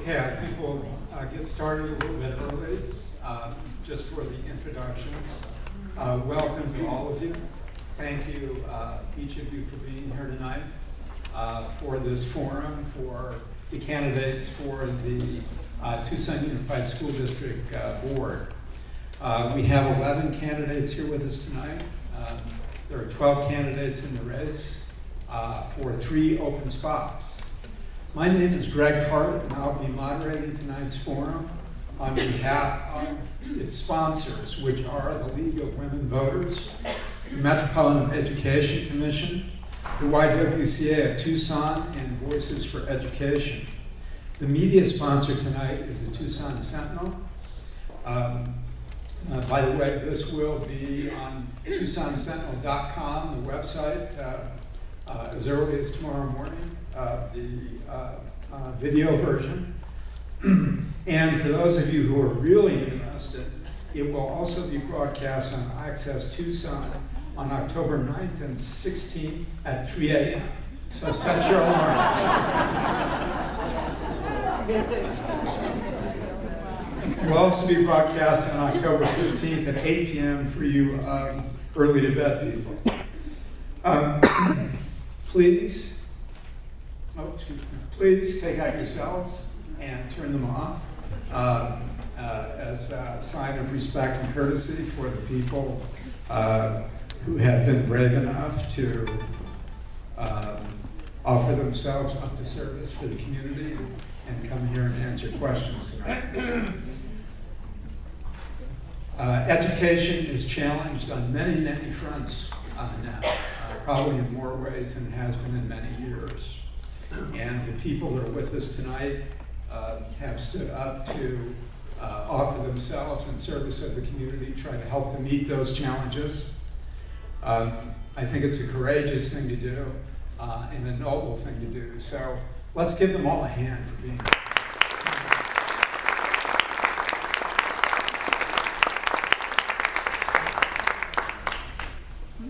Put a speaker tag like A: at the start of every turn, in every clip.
A: Okay, I think we'll get started a little bit early, just for the introductions. Welcome to all of you. Thank you, each of you, for being here tonight for this forum for the candidates for the Tucson Unified School District Board. We have 11 candidates here with us tonight. There are 12 candidates in the race for 3 open spots. My name is Greg Hart, and I'll be moderating tonight's forum on behalf of its sponsors, which are the League of Women Voters, the Metropolitan Education Commission, the YWCA of Tucson, and Voices for Education. The media sponsor tonight is the Tucson Sentinel. By the way, this will be on TucsonSentinel.com, the website, as early as tomorrow morning, the video version. And for those of you who are really interested, it will also be broadcast on Access Tucson on October 9th and 16th at 3 a.m. So set your alarm. It will also be broadcast on October 15th at 8 p.m. for you early to bed people. Please take out your cells and turn them off as a sign of respect and courtesy for the people who have been brave enough to offer themselves up to service for the community and come here and answer questions tonight. Education is challenged on many, many fronts now, probably in more ways than it has been in many years. And the people that are with us tonight have stood up to offer themselves in service of the community, try to help them meet those challenges. I think it's a courageous thing to do and a noble thing to do. So let's give them all a hand for being here.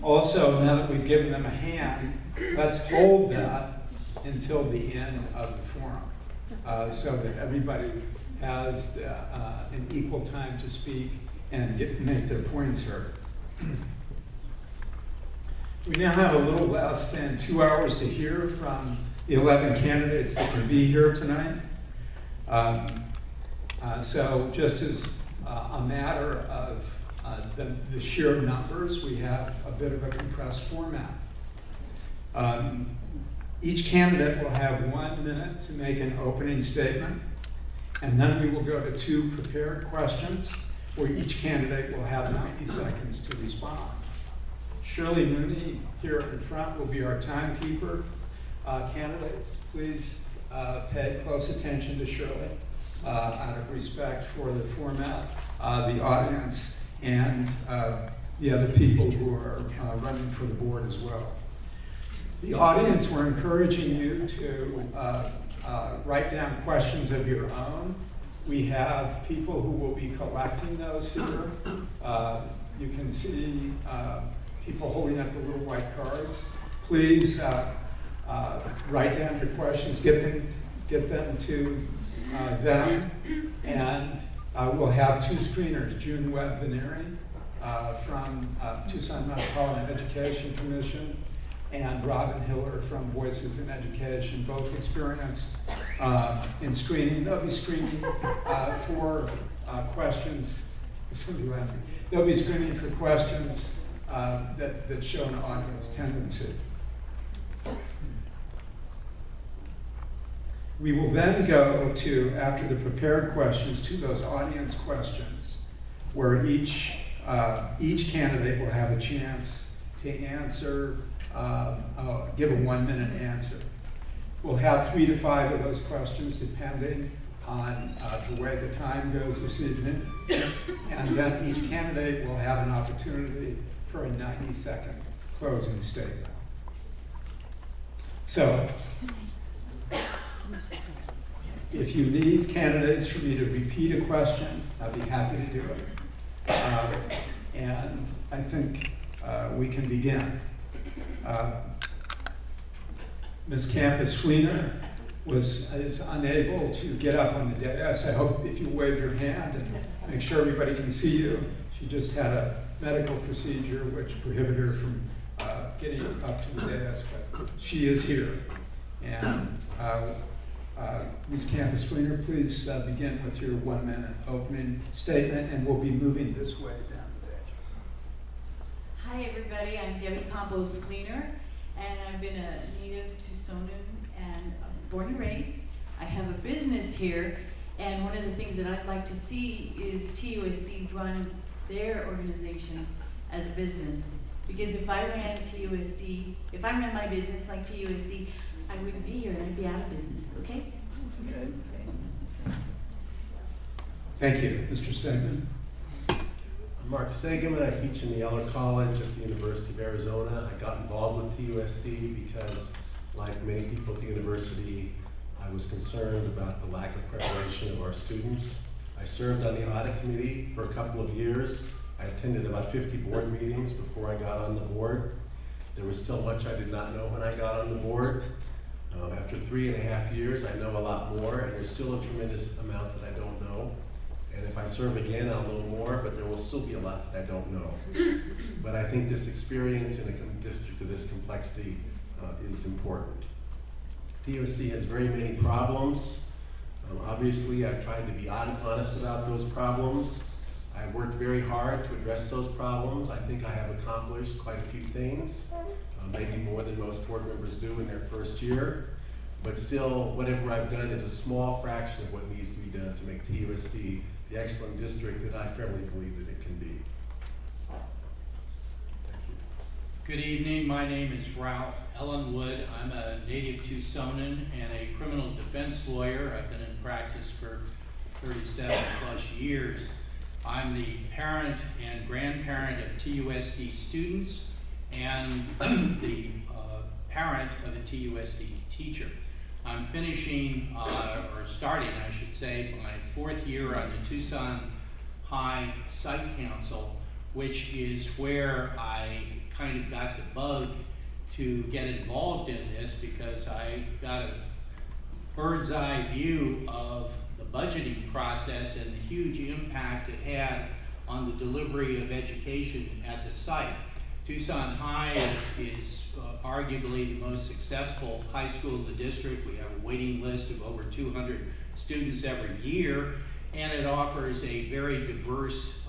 A: Also, now that we've given them a hand, let's hold that until the end of the forum, so that everybody has an equal time to speak and make their points heard. We now have a little less than 2 hours to hear from the 11 candidates that can be here tonight. So just as a matter of the sheer numbers, we have a bit of a compressed format. Each candidate will have 1 minute to make an opening statement, and then we will go to 2 prepared questions, where each candidate will have 90 seconds to respond. Shirley Mooney here in front will be our timekeeper. Candidates, please pay close attention to Shirley out of respect for the format, the audience, and the other people who are running for the board as well. The audience, we're encouraging you to write down questions of your own. We have people who will be collecting those here. You can see people holding up the little white cards. Please write down your questions, get them to them, and we'll have 2 screeners, June Webb-Veneri from Tucson Metropolitan Education Commission, and Robin Hiller from Voices in Education, both experienced in screening. They'll be screening for questions. Somebody laughing. They'll be screening for questions that show an audience tendency. We will then go to, after the prepared questions, to those audience questions, where each candidate will have a chance to answer, give a 1 minute answer. We'll have 3 to 5 of those questions, depending on the way the time goes this evening. And then each candidate will have an opportunity for a 90-second closing statement. So, if you need candidates for me to repeat a question, I'd be happy to do it. And I think we can begin. Ms. Campus Fleener, is unable to get up on the dais. I hope if you wave your hand and make sure everybody can see you. She just had a medical procedure which prohibited her from getting up to the dais, but she is here. And Ms. Campus-Fleener, please begin with your 1-minute opening statement, and we'll be moving this way down the dais.
B: Hi everybody, I'm Debbie Campos-Fleener, and I've been a native Tucsonan and born and raised. I have a business here, and one of the things that I'd like to see is TUSD run their organization as a business. Because if I ran TUSD, if I ran my business like TUSD, I wouldn't be here and I'd be out of business, okay?
A: Okay. Thank you. Mr. Stegman.
C: I'm Mark Stegman. I teach in the Eller College at the University of Arizona. I got involved with TUSD because, like many people at the university, I was concerned about the lack of preparation of our students. I served on the audit committee for a couple of years. I attended about 50 board meetings before I got on the board. There was still much I did not know when I got on the board. After 3.5 years, I know a lot more, and there's still a tremendous amount that I don't know. And if I serve again, I'll know more, but there will still be a lot that I don't know. But I think this experience in a district of this complexity is important. TUSD has very many problems. Obviously, I've tried to be honest about those problems. I've worked very hard to address those problems. I think I have accomplished quite a few things, maybe more than most board members do in their first year. But still, whatever I've done is a small fraction of what needs to be done to make TUSD the excellent district that I firmly believe that it can be. Thank you.
D: Good evening. My name is Ralph Ellenwood. I'm a native Tucsonan and a criminal defense lawyer. I've been in practice for 37 plus years. I'm the parent and grandparent of TUSD students and the parent of a TUSD teacher. I'm finishing, or starting, I should say, my 4th year on the Tucson High Site Council, which is where I kind of got the bug to get involved in this because I got a bird's eye view of the budgeting process and the huge impact it had on the delivery of education at the site. Tucson High is arguably the most successful high school in the district. We have a waiting list of over 200 students every year, and it offers a very diverse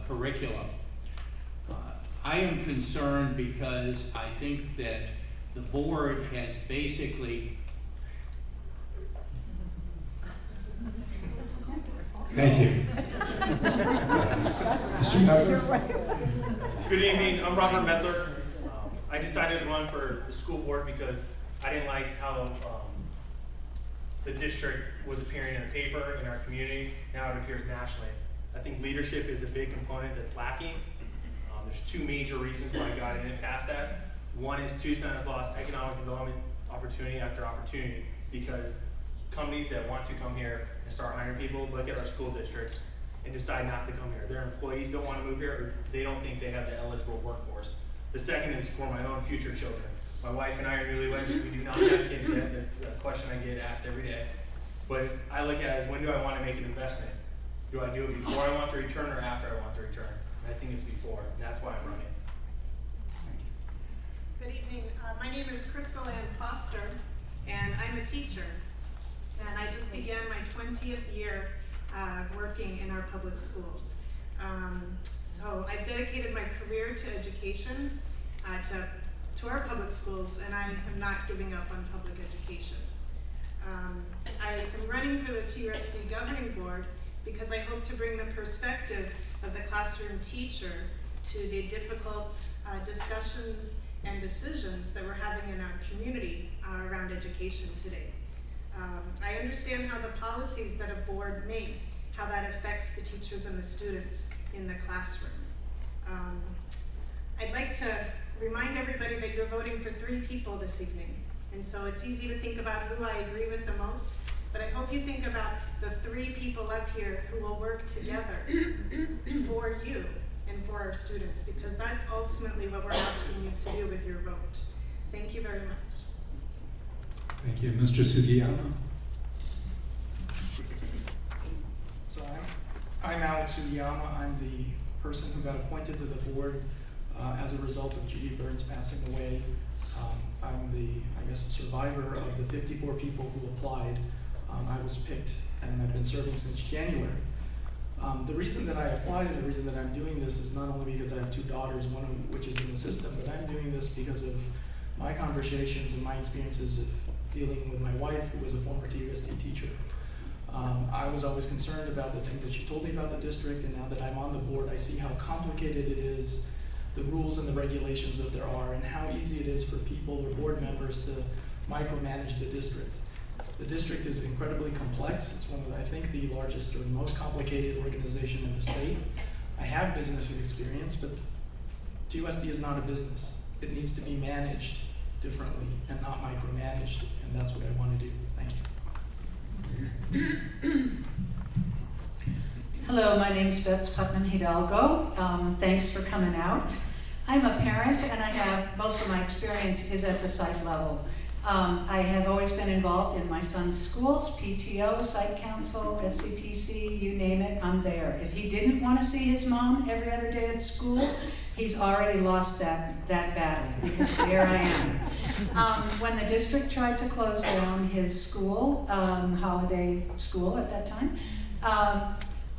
D: curriculum. I am concerned because I think that the board has basically
A: Thank you. Mr. Medler.
E: Good evening, I'm Robert Medler. I decided to run for the school board because I didn't like how the district was appearing in the paper, in our community, now it appears nationally. I think leadership is a big component that's lacking. There's 2 major reasons why I got in past that. One is Tucson has lost economic development opportunity after opportunity because companies that want to come here and start hiring people look at our school district and decide not to come here. Their employees don't want to move here, or they don't think they have the eligible workforce. The second is for my own future children. My wife and I are newlyweds. We do not have kids yet. That's a question I get asked every day. But I look at it as, when do I want to make an investment? Do I do it before I want to return or after I want to return? And I think it's before, and that's why I'm running.
F: Good evening. My name is Crystal Ann Foster, and I'm a teacher. And I just began my 20th year working in our public schools. So I've dedicated my career to education, to our public schools, and I am not giving up on public education. I am running for the TUSD Governing Board because I hope to bring the perspective of the classroom teacher to the difficult discussions and decisions that we're having in our community around education today. I understand how the policies that a board makes, how that affects the teachers and the students in the classroom. I'd like to remind everybody that you're voting for 3 people this evening. And so it's easy to think about who I agree with the most, but I hope you think about the 3 people up here who will work together for you and for our students, because that's ultimately what we're asking you to do with your vote. Thank you very much.
A: Thank you. Mr. Sugiyama.
G: I'm Alex Sugiyama. I'm the person who got appointed to the board as a result of Judy Burns passing away. I'm the, I guess, survivor of the 54 people who applied. I was picked, and I've been serving since January. The reason that I applied and the reason that I'm doing this is not only because I have two daughters, one of which is in the system, but I'm doing this because of my conversations and my experiences of dealing with my wife, who was a former TUSD teacher. I was always concerned about the things that she told me about the district, and now that I'm on the board, I see how complicated it is, the rules and the regulations that there are, and how easy it is for people or board members to micromanage the district. The district is incredibly complex. It's one of, I think, the largest or most complicated organization in the state. I have business experience, but TUSD is not a business. It needs to be managed differently and not micromanaged, and that's what I want to do. Thank you.
H: Hello, my name's Betsy Putnam Hidalgo. Thanks for coming out. I'm a parent, and I have, most of my experience is at the site level. I have always been involved in my son's schools, PTO, site council, SCPC, you name it, I'm there. If he didn't want to see his mom every other day at school, he's already lost that battle, because there I am. When the district tried to close down his school, holiday school at that time,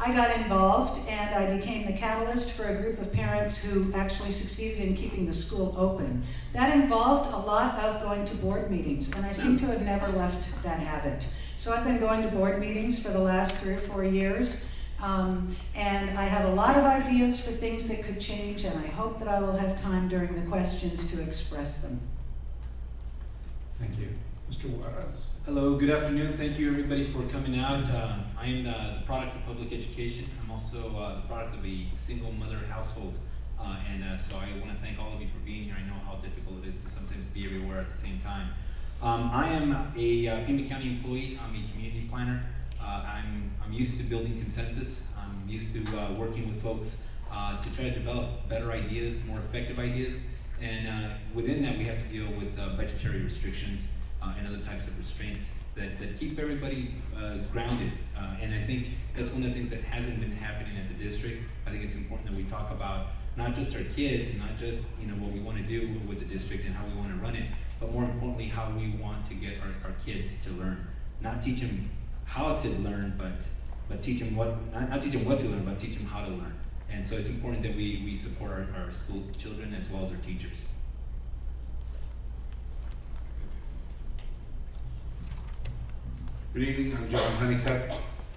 H: I got involved, and I became the catalyst for a group of parents who actually succeeded in keeping the school open. That involved a lot of going to board meetings, and I seem to have never left that habit. So I've been going to board meetings for the last 3 or 4 years, and I have a lot of ideas for things that could change, and I hope that I will have time during the questions to express them.
A: Thank you. Mr. Juarez.
I: Hello, good afternoon. Thank you everybody for coming out. I am the product of public education. I'm also the product of a single mother household. So I want to thank all of you for being here. I know how difficult it is to sometimes be everywhere at the same time. I am a Pima County employee. I'm a community planner. I'm used to building consensus. I'm used to working with folks to try to develop better ideas, more effective ideas. And within that, we have to deal with budgetary restrictions and other types of restraints that keep everybody grounded. And I think that's one of the things that hasn't been happening at the district. I think it's important that we talk about not just our kids, and not just what we want to do with the district and how we want to run it, but more importantly, how we want to get our kids to learn. Not teach them how to learn, but teach them not teach them what to learn, but teach them how to learn. And so it's important that we support our school children as well as our teachers.
J: Good evening, I'm John Honeycutt,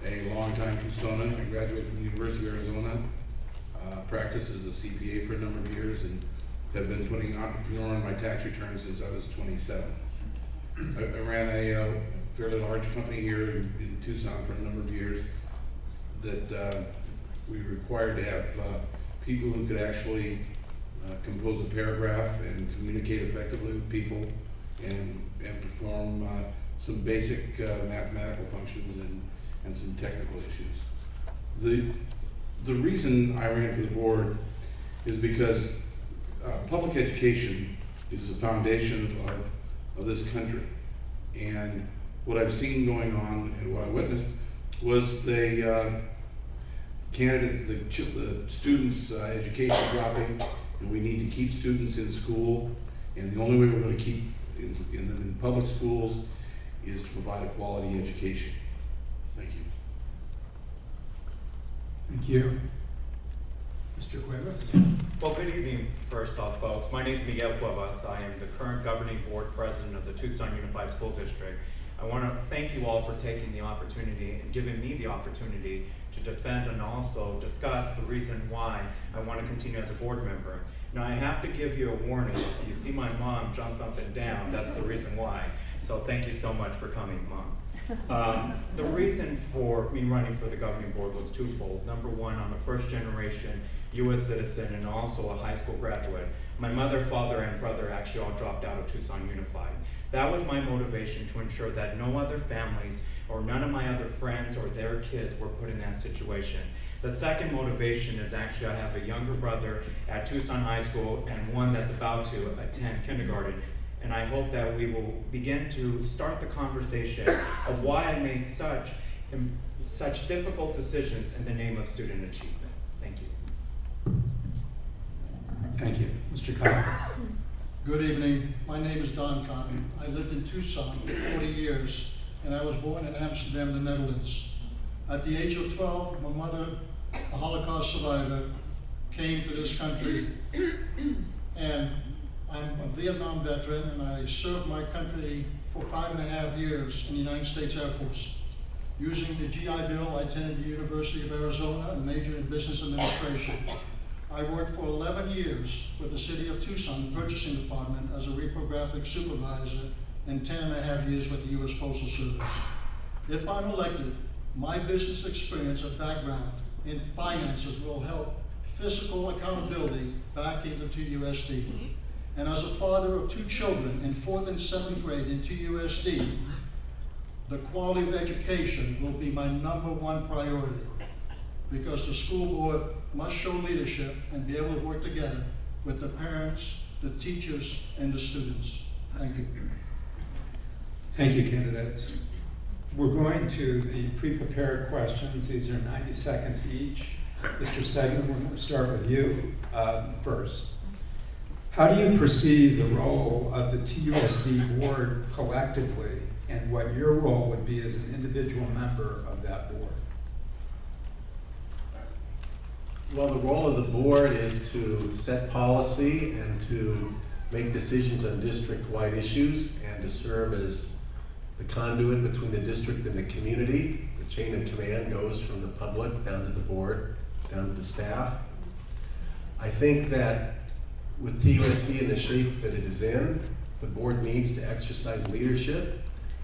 J: a longtime Tucsonan. I graduated from the University of Arizona, practiced as a CPA for a number of years, and have been putting entrepreneur on my tax return since I was 27. I ran a fairly large company here in Tucson for a number of years that we were required to have people who could actually compose a paragraph and communicate effectively with people and perform some basic mathematical functions and some technical issues. The reason I ran for the board is because public education is the foundation of this country. And what I've seen going on and what I witnessed was the students' education dropping, and we need to keep students in school. And the only way we're going to keep in public schools is to provide a quality education. Thank you.
A: Thank you. Mr. Cuevas?
K: Yes. Well, good evening, first off, folks. My name is Miguel Cuevas. I am the current governing board president of the Tucson Unified School District. I want to thank you all for taking the opportunity and giving me the opportunity to defend and also discuss the reason why I want to continue as a board member. Now, I have to give you a warning. If you see my mom jump up and down, that's the reason why. So thank you so much for coming, Mom. The reason for me running for the governing board was twofold. Number one, I'm a first generation U.S. citizen and also a high school graduate. My mother, father, and brother actually all dropped out of Tucson Unified. That was my motivation to ensure that no other families or none of my other friends or their kids were put in that situation. The second motivation is actually I have a younger brother at Tucson High School and one that's about to attend kindergarten. And I hope that we will begin to start the conversation of why I made such such difficult decisions in the name of student achievement. Thank you.
A: Thank you. Mr. Cotton.
L: Good evening. My name is Don Cotton. I lived in Tucson for 40 years, and I was born in Amsterdam, the Netherlands. At the age of 12, my mother, a Holocaust survivor, came to this country, and I'm a Vietnam veteran, and I served my country for 5.5 years in the United States Air Force. Using the GI Bill, I attended the University of Arizona and majored in business administration. I worked for 11 years with the City of Tucson Purchasing Department as a reprographic supervisor and 10.5 years with the U.S. Postal Service. If I'm elected, my business experience and background in finances will help fiscal accountability back into TUSD. And as a father of 2 children in 4th and 7th grade in TUSD, the quality of education will be my #1 priority, because the school board must show leadership and be able to work together with the parents, the teachers, and the students. Thank you.
A: Thank you, candidates. We're going to the pre-prepared questions. These are 90 seconds each. Mr. Stegman, we're going to start with you first. How do you perceive the role of the TUSD board collectively, and what your role would be as an individual member of that board?
C: Well, the role of the board is to set policy and to make decisions on district-wide issues and to serve as the conduit between the district and the community. The chain of command goes from the public down to the board, down to the staff. I think that with TUSD in the shape that it is in, the board needs to exercise leadership,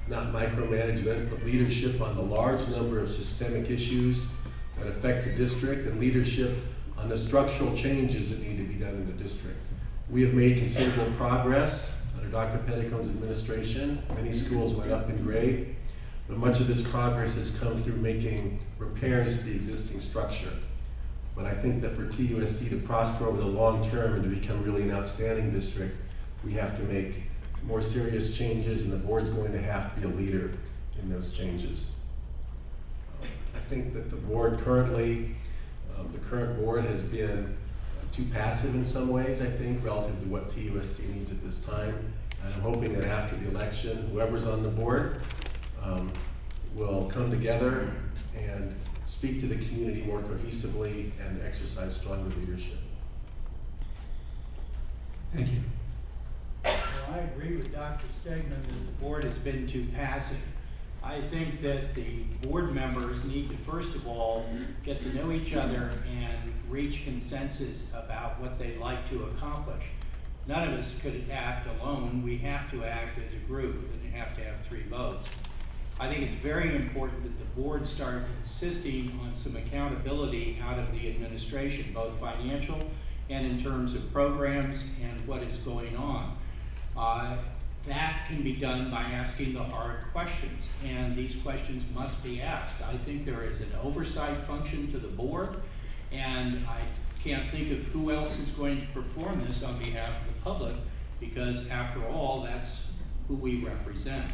C: not micromanagement, but leadership on the large number of systemic issues that affect the district, and leadership on the structural changes that need to be done in the district. We have made considerable progress under Dr. Petticone's administration. Many schools went up in grade, but much of this progress has come through making repairs to the existing structure. But I think that for TUSD to prosper over the long term and to become really an outstanding district, we have to make more serious changes, and the board's going to have to be a leader in those changes. I think that the board currently, the current board has been too passive in some ways, I think, relative to what TUSD needs at this time. And I'm hoping that after the election, whoever's on the board will come together and speak to the community more cohesively and exercise stronger leadership.
A: Thank you.
D: Well, I agree with Dr. Stegman that the board has been too passive. I think that the board members need to, first of all, get to know each other and reach consensus about what they'd like to accomplish. None of us could act alone. We have to act as a group, and you have to have 3 votes. I think it's very important that the board start insisting on some accountability out of the administration, both financial and in terms of programs and what is going on. That can be done by asking the hard questions, and these questions must be asked. I think there is an oversight function to the board, and I can't think of who else is going to perform this on behalf of the public, because after all, that's who we represent.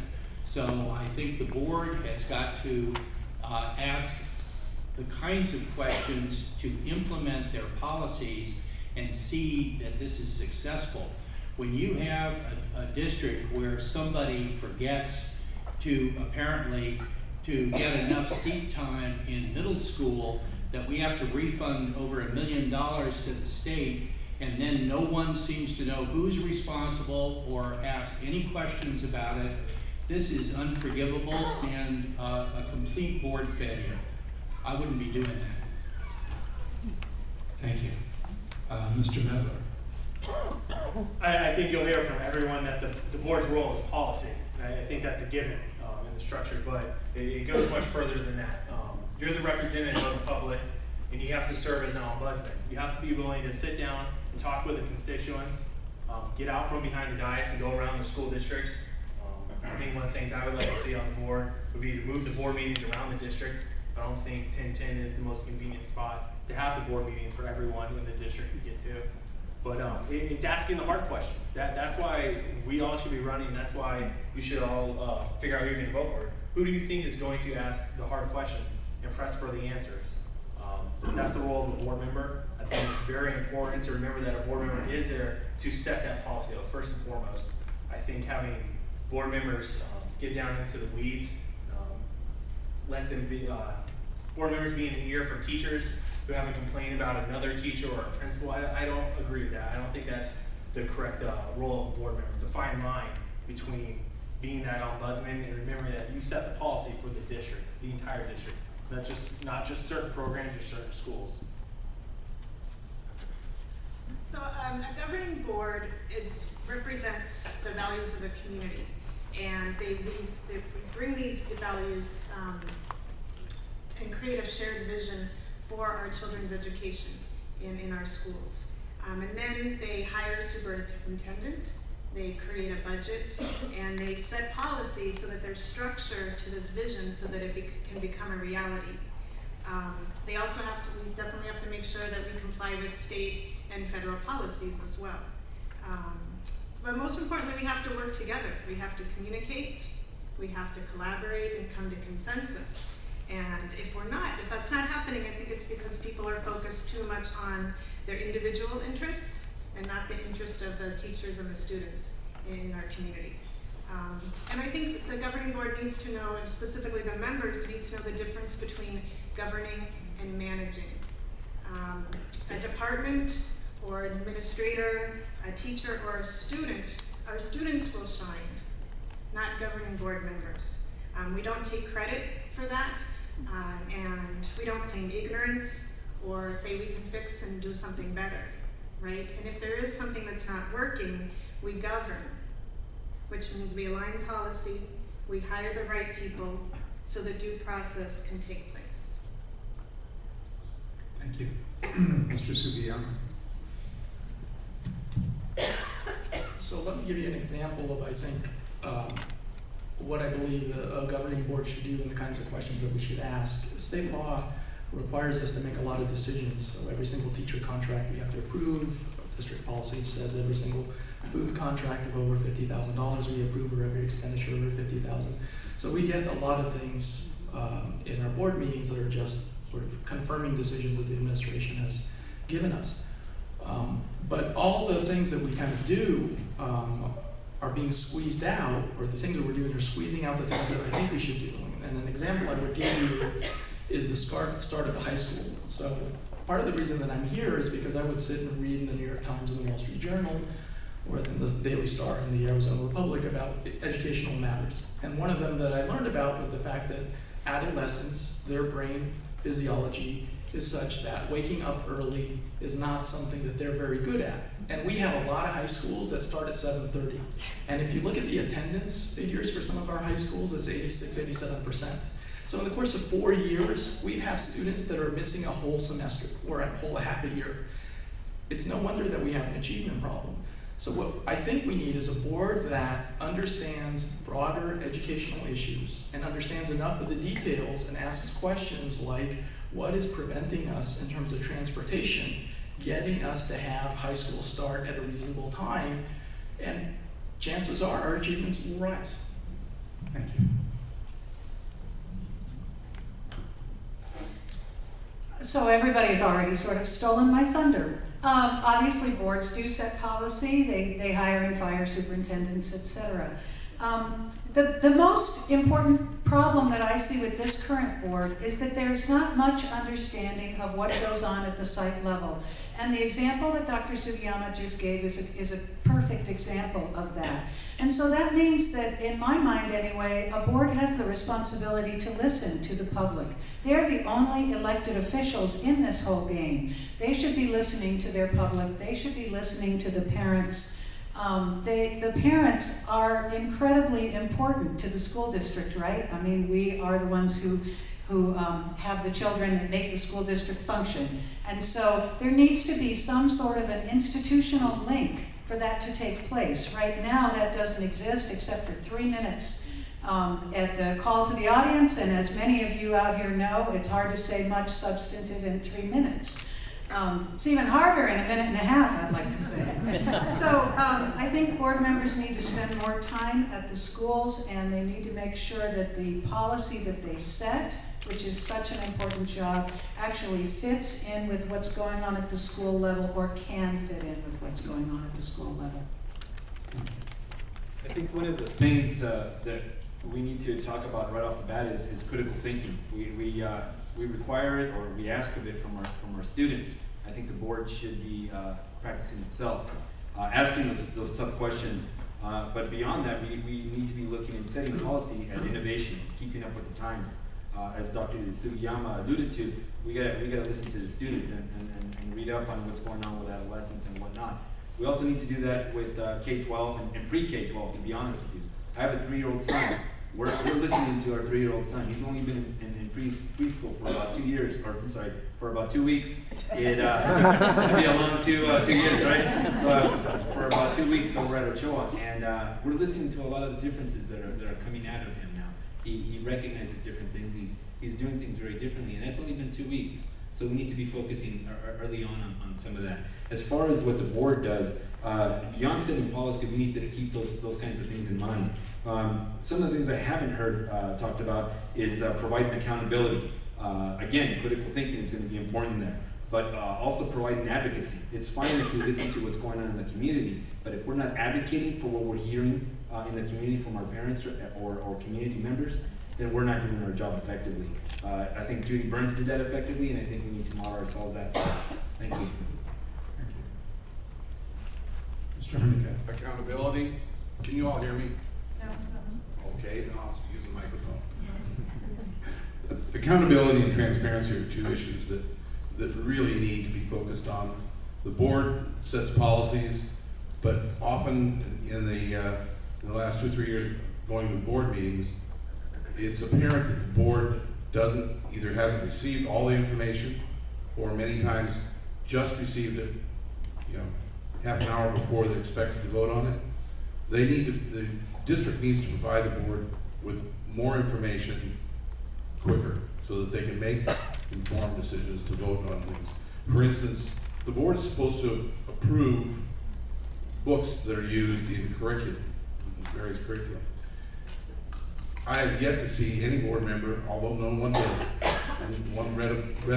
D: So I think the board has got to ask the kinds of questions to implement their policies and see that this is successful. When you have a district where somebody forgets to apparently to get enough seat time in middle school that we have to refund over $1 million to the state, and then no one seems to know who's responsible or ask any questions about it, this is unforgivable and a complete board failure. I wouldn't be doing that.
A: Thank you. Mr. Medler.
E: I think you'll hear from everyone that the board's role is policy. I think that's a given in the structure, but it goes much further than that. You're the representative of the public, and you have to serve as an ombudsman. You have to be willing to sit down and talk with the constituents, get out from behind the dais and go around the school districts. I think one of the things I would like to see on the board would be to move the board meetings around the district. I don't think 1010 is the most convenient spot to have the board meetings for everyone in the district to get to. But it's asking the hard questions. That's why we all should be running. That's why you should all figure out who you're going to vote for. who do you think is going to ask the hard questions and press for the answers? That's the role of a board member. I think it's very important to remember that a board member is there to set that policy up, first and foremost. I think having board members get down into the weeds, let them be, board members be an ear for teachers who have a complaint about another teacher or a principal, I don't agree with that. I don't think that's the correct role of a board member. It's a fine line between being that ombudsman and remembering that you set the policy for the district, the entire district, not just certain programs or certain schools.
F: So a governing board represents the values of the community, and we bring these values and create a shared vision for our children's education in our schools. And then they hire a superintendent, they create a budget, and they set policy so that there's structure to this vision so that it can become a reality. We definitely have to make sure that we comply with state and federal policies as well. But most importantly, we have to work together. We have to communicate, we have to collaborate and come to consensus. And if that's not happening, I think it's because people are focused too much on their individual interests and not the interest of the teachers and the students in our community. And I think the governing board needs to know, and specifically the members need to know the difference between governing and managing. A department or an administrator, a teacher, or a student, our students will shine, not governing board members. We don't take credit for that, and we don't claim ignorance or say we can fix and do something better, right? And if there is something that's not working, we govern, which means we align policy, we hire the right people so the due process can take place.
A: Thank you. Mr. Sugiyama.
G: So let me give you an example of, I think, what I believe a governing board should do and the kinds of questions that we should ask. State law requires us to make a lot of decisions. So every single teacher contract we have to approve. District policy says every single food contract of over $50,000 we approve, or every expenditure over $50,000. So we get a lot of things in our board meetings that are just sort of confirming decisions that the administration has given us. But all the things that we kind of do are being squeezed out, or the things that we're doing are squeezing out the things that I think we should do. And an example I would give you is the start of the high school. So part of the reason that I'm here is because I would sit and read in the New York Times and the Wall Street Journal, or in the Daily Star in the Arizona Republic about educational matters. And one of them that I learned about was the fact that adolescents, their brain physiology is such that waking up early is not something that they're very good at. And we have a lot of high schools that start at 7:30. And if you look at the attendance figures for some of our high schools, it's 86, 87%. So in the course of 4 years, we have students that are missing a whole semester or a whole half a year. It's no wonder that we have an achievement problem. So what I think we need is a board that understands broader educational issues and understands enough of the details and asks questions like, what is preventing us in terms of transportation, getting us to have high school start at a reasonable time, and chances are our achievements will rise.
A: Thank you.
H: So everybody's already sort of stolen my thunder. Obviously, boards do set policy. They hire and fire superintendents, etc. The most important problem that I see with this current board is that there's not much understanding of what goes on at the site level. And the example that Dr. Sugiyama just gave is a perfect example of that. And so that means that, in my mind anyway, a board has the responsibility to listen to the public. They're the only elected officials in this whole game. They should be listening to their public. They should be listening to the parents. The parents are incredibly important to the school district, right? I mean, we are the ones who have the children that make the school district function. And so there needs to be some sort of an institutional link for that to take place. Right now, that doesn't exist except for 3 minutes at the call to the audience, and as many of you out here know, it's hard to say much substantive in 3 minutes. It's even harder in a minute and a half, I'd like to say. So I think board members need to spend more time at the schools, and they need to make sure that the policy that they set, which is such an important job, actually fits in with what's going on at the school level, or can fit in with what's going on at the school level.
I: I think one of the things that we need to talk about right off the bat is critical thinking. We require it, or we ask of it from our students. I think the board should be practicing itself, asking those tough questions. But beyond that, we need to be looking and setting policy at innovation, keeping up with the times. As Dr. Sugiyama alluded to, we gotta listen to the students and read up on what's going on with adolescents and whatnot. We also need to do that with K-12 and pre-K-12, to be honest with you. I have a 3-year-old son. We're listening to our 3-year-old son. He's only been in preschool for about 2 years, or I'm sorry, for about 2 weeks. It'd be a long 2 years, right? For about 2 weeks over at Ochoa, and we're listening to a lot of the differences that are coming out of him now. He recognizes different things. He's doing things very differently, and that's only been 2 weeks. So we need to be focusing early on some of that. As far as what the board does, beyond setting policy, we need to keep those kinds of things in mind. Some of the things I haven't heard talked about is providing accountability. Again, critical thinking is going to be important there, but also providing advocacy. It's fine if we listen to what's going on in the community, but if we're not advocating for what we're hearing in the community from our parents or community members, then we're not doing our job effectively. I think Judy Burns did that effectively, and I think we need to model ourselves that. Thank you.
A: Mr. Honeycutt.
J: Accountability. Can you all hear me?
H: No.
J: Okay, then I'll use the microphone. Accountability and transparency are two issues that really need to be focused on. The board sets policies, but often in the last 2 or 3 years going to board meetings, it's apparent that the board hasn't received all the information, or many times just received it, half an hour before they're expected to vote on it. The district needs to provide the board with more information quicker so that they can make informed decisions to vote on things. For instance, the board is supposed to approve books that are used in curriculum, in various curriculum. I have yet to see any board member, although no one did, and one read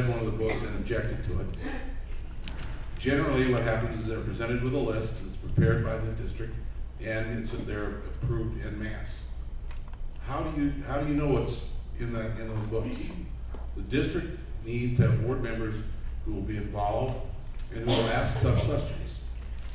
J: one of the books and objected to it. Generally, what happens is they're presented with a list that's prepared by the district, and they're approved en masse. How do you know what's in those books? The district needs to have board members who will be involved and who will ask tough questions.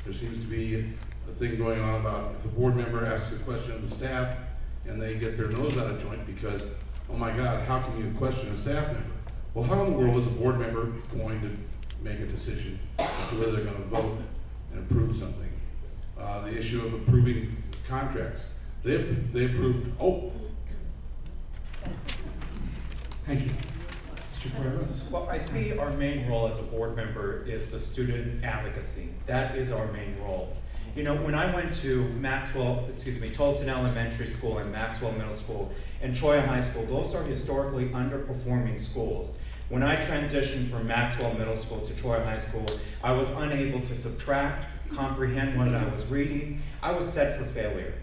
J: There seems to be a thing going on about if a board member asks a question of the staff and they get their nose out of joint because, oh my God, how can you question a staff member? Well, how in the world is a board member going to make a decision as to whether they're going to vote and approve something? The issue of approving contracts. They approved,
A: Thank you. Mr. Cuevas.
K: Well, I see our main role as a board member is the student advocacy. That is our main role. When I went to Tucson Elementary School and Maxwell Middle School and Choya High School, those are historically underperforming schools. When I transitioned from Maxwell Middle School to Choya High School, I was unable to subtract, comprehend what I was reading. I was set for failure.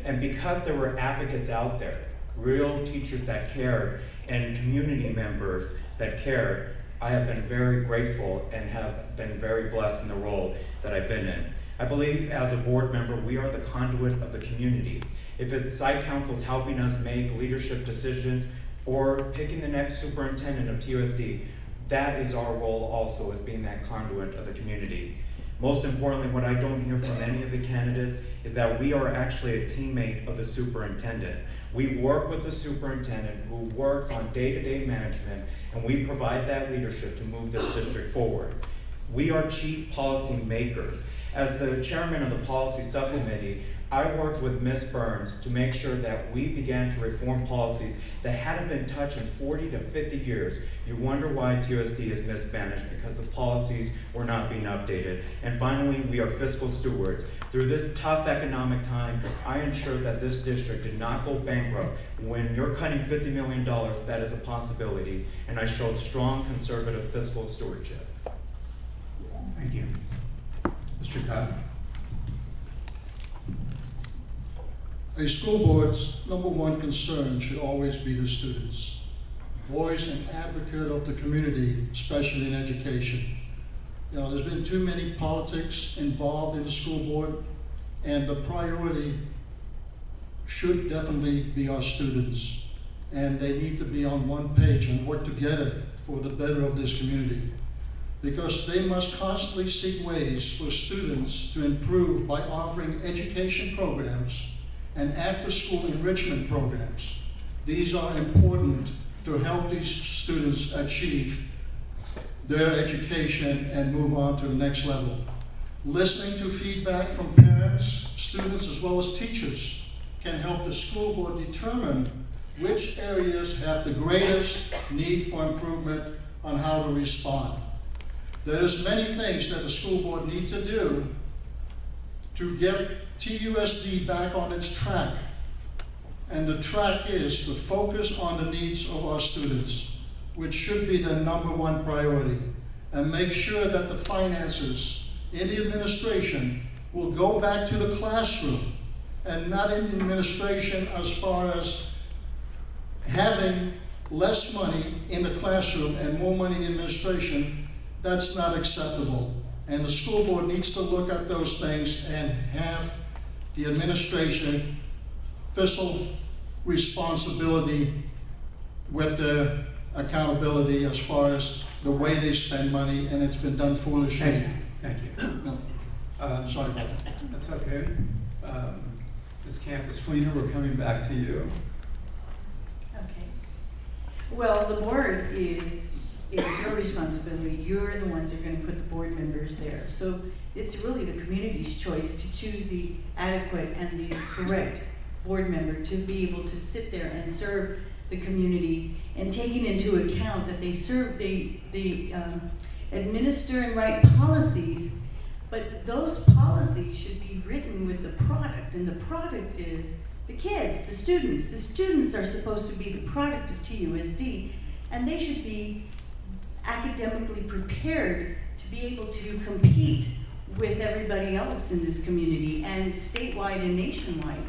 K: And because there were advocates out there, real teachers that cared, and community members that cared, I have been very grateful and have been very blessed in the role that I've been in. I believe as a board member, we are the conduit of the community. If it's site councils helping us make leadership decisions or picking the next superintendent of TUSD, that is our role also, as being that conduit of the community. Most importantly, what I don't hear from any of the candidates is that we are actually a teammate of the superintendent. We work with the superintendent who works on day-to-day management, and we provide that leadership to move this district forward. We are chief policy makers. As the chairman of the policy subcommittee, I worked with Ms. Burns to make sure that we began to reform policies that hadn't been touched in 40 to 50 years. You wonder why TUSD is mismanaged, because the policies were not being updated. And finally, we are fiscal stewards. Through this tough economic time, I ensured that this district did not go bankrupt. When you're cutting $50 million, that is a possibility. And I showed strong conservative fiscal stewardship.
A: Thank you. Mr. Cotton?
L: A school board's number one concern should always be the students. Voice and advocate of the community, especially in education. You know, there's been too many politics involved in the school board, and the priority should definitely be our students. And they need to be on one page and work together for the better of this community. Because they must constantly seek ways for students to improve by offering education programs and after-school enrichment programs. These are important to help these students achieve their education and move on to the next level. Listening to feedback from parents, students, as well as teachers can help the school board determine which areas have the greatest need for improvement on how to respond. There's many things that the school board need to do to get TUSD back on its track. And the track is to focus on the needs of our students, which should be the number one priority, and make sure that the finances in the administration will go back to the classroom and not in the administration as far as having less money in the classroom and more money in the administration. That's not acceptable. And the school board needs to look at those things and have the administration fiscal responsibility with the accountability as far as the way they spend money, and it's been done foolishly.
A: Thank you.
L: No, sorry about that.
A: That's okay. Ms. Campus Fleener, we're coming back to you.
B: Okay. Well, the board is your responsibility. You're the ones that are going to put the board members there. So it's really the community's choice to choose the adequate and the correct board member to be able to sit there and serve the community, and taking into account that they administer and write policies, but those policies should be written with the product, and the product is the kids, the students. The students are supposed to be the product of TUSD, and they should be academically prepared to be able to compete with everybody else in this community and statewide and nationwide.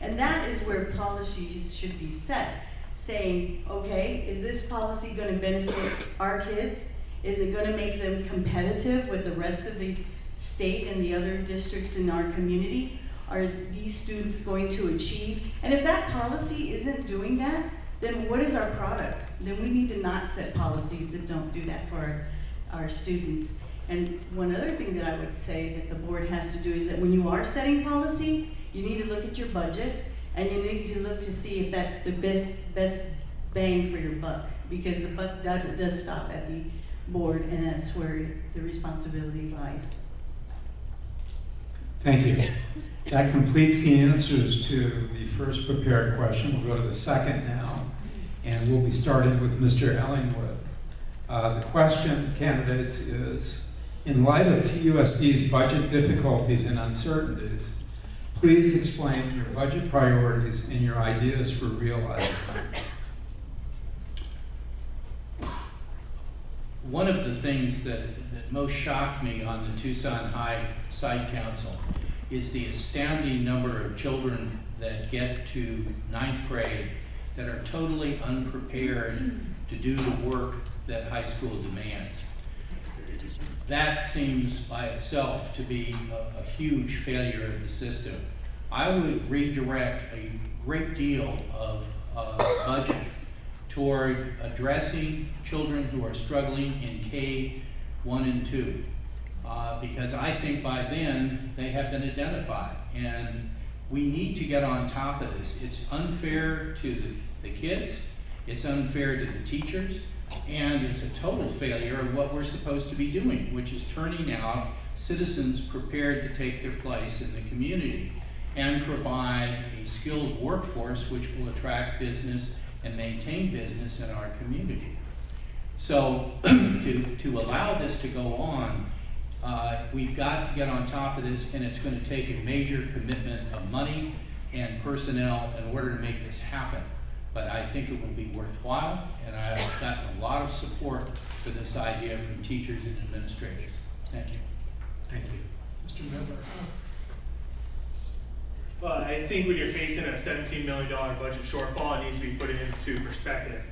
B: And that is where policies should be set, saying, okay, is this policy going to benefit our kids? Is it going to make them competitive with the rest of the state and the other districts in our community? Are these students going to achieve? And if that policy isn't doing that, then what is our product? Then we need to not set policies that don't do that for our students. And one other thing that I would say that the board has to do is that when you are setting policy, you need to look at your budget, and you need to look to see if that's the best bang for your buck, because the buck does stop at the board, and that's where the responsibility lies.
A: Thank you. That completes the answers to the first prepared question. We'll go to the second now, and we'll be starting with Mr. Ellingwood. The question, candidates, is, in light of TUSD's budget difficulties and uncertainties, please explain your budget priorities and your ideas for realizing them.
D: One of the things that most shocked me on the Tucson High Site Council is the astounding number of children that get to 9th grade that are totally unprepared to do the work that high school demands. That seems by itself to be a huge failure of the system. I would redirect a great deal of budget toward addressing children who are struggling in K1 and 2. Because I think by then they have been identified, and we need to get on top of this. It's unfair to the kids, it's unfair to the teachers, and it's a total failure of what we're supposed to be doing, which is turning out citizens prepared to take their place in the community and provide a skilled workforce which will attract business and maintain business in our community. So to allow this to go on, we've got to get on top of this, and it's going to take a major commitment of money and personnel in order to make this happen. But I think it will be worthwhile, and I've gotten a lot of support for this idea from teachers and administrators. Thank you.
A: Thank you. Mr. Miller?
E: Well, I think when you're facing a $17 million budget shortfall, it needs to be put into perspective.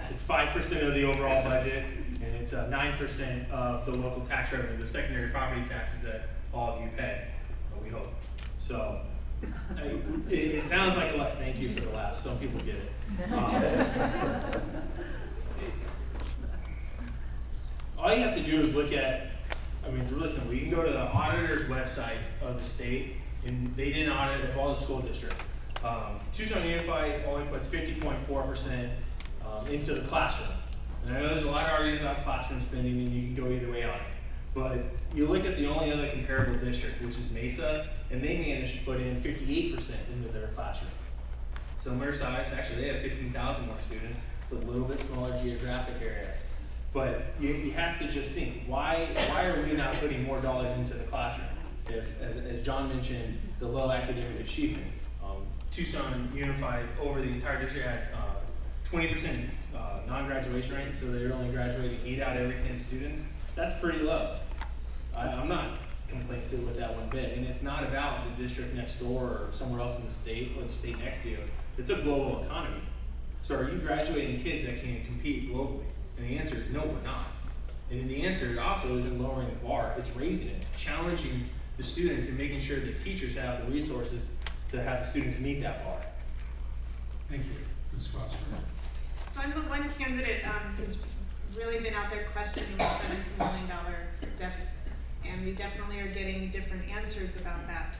E: It's 5% of the overall budget, and it's 9% of the local tax revenue, the secondary property taxes that all of you pay, we hope. So, it sounds like a lot. Thank you for the laugh. Some people get it. All you have to do is look at, I mean, it's really simple. You can go to the auditor's website of the state, and they did an audit of all the school districts. Tucson Unified only puts 50.4% into the classroom. And I know there's a lot of arguments about classroom spending, and you can go either way on it. But you look at the only other comparable district, which is Mesa, and they managed to put in 58% into their classroom. Similar size, actually they have 15,000 more students. It's a little bit smaller geographic area. But you have to just think, why are we not putting more dollars into the classroom? If, as John mentioned, the low academic achievement. Tucson Unified over the entire district had 20% non-graduation rate, so they're only graduating 8 out of every 10 students. That's pretty low. I'm not complacent with that one bit, and it's not about the district next door or somewhere else in the state or the state next to you. It's a global economy. So are you graduating kids that can compete globally? And the answer is no, we're not. And the answer also isn't lowering the bar, it's raising it, challenging the students and making sure that teachers have the resources to have the students meet that bar.
A: Thank you. Ms. Foster?
F: So I'm the one candidate who's really been out there questioning the $17 million deficit. And we definitely are getting different answers about that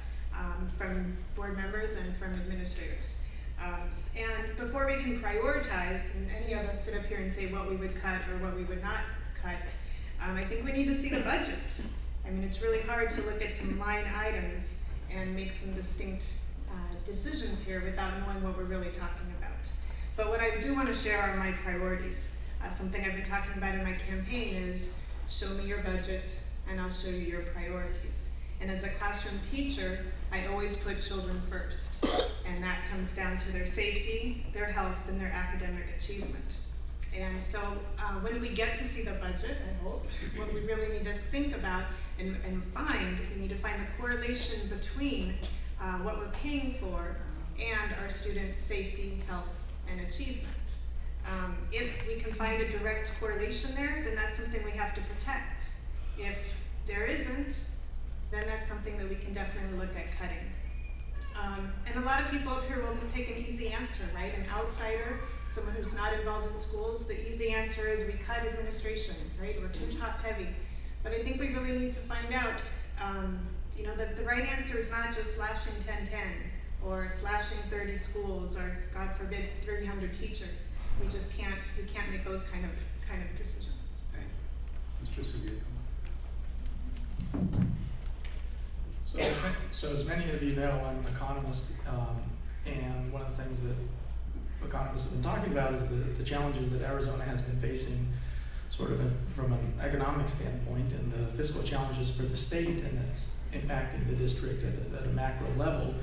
F: from board members and from administrators. And before we can prioritize, and any of us sit up here and say what we would cut or what we would not cut, I think we need to see the budget. I mean, it's really hard to look at some line items and make some distinct decisions here without knowing what we're really talking about. But what I do want to share are my priorities. Something I've been talking about in my campaign is show me your budget and I'll show you your priorities. And as a classroom teacher, I always put children first. And that comes down to their safety, their health, and their academic achievement. And so when we get to see the budget, I hope, what we really need to think about and find, we need to find the correlation between what we're paying for and our students' safety, health, and achievement. If we can find a direct correlation there, then that's something we have to protect. If there isn't, then that's something that we can definitely look at cutting. And a lot of people up here will take an easy answer, right? An outsider, someone who's not involved in schools, the easy answer is we cut administration, right? We're too top heavy. But I think we really need to find out, you know, that the right answer is not just slashing 1010 or slashing 30 schools or, God forbid, 300 teachers. We just can't make those kind of decisions.
A: Thank you. Mr. Seguin.
G: So as many of you know, I'm an economist, and one of the things that economists have been talking about is the challenges that Arizona has been facing sort of from an economic standpoint and the fiscal challenges for the state, and it's impacting the district at a macro level.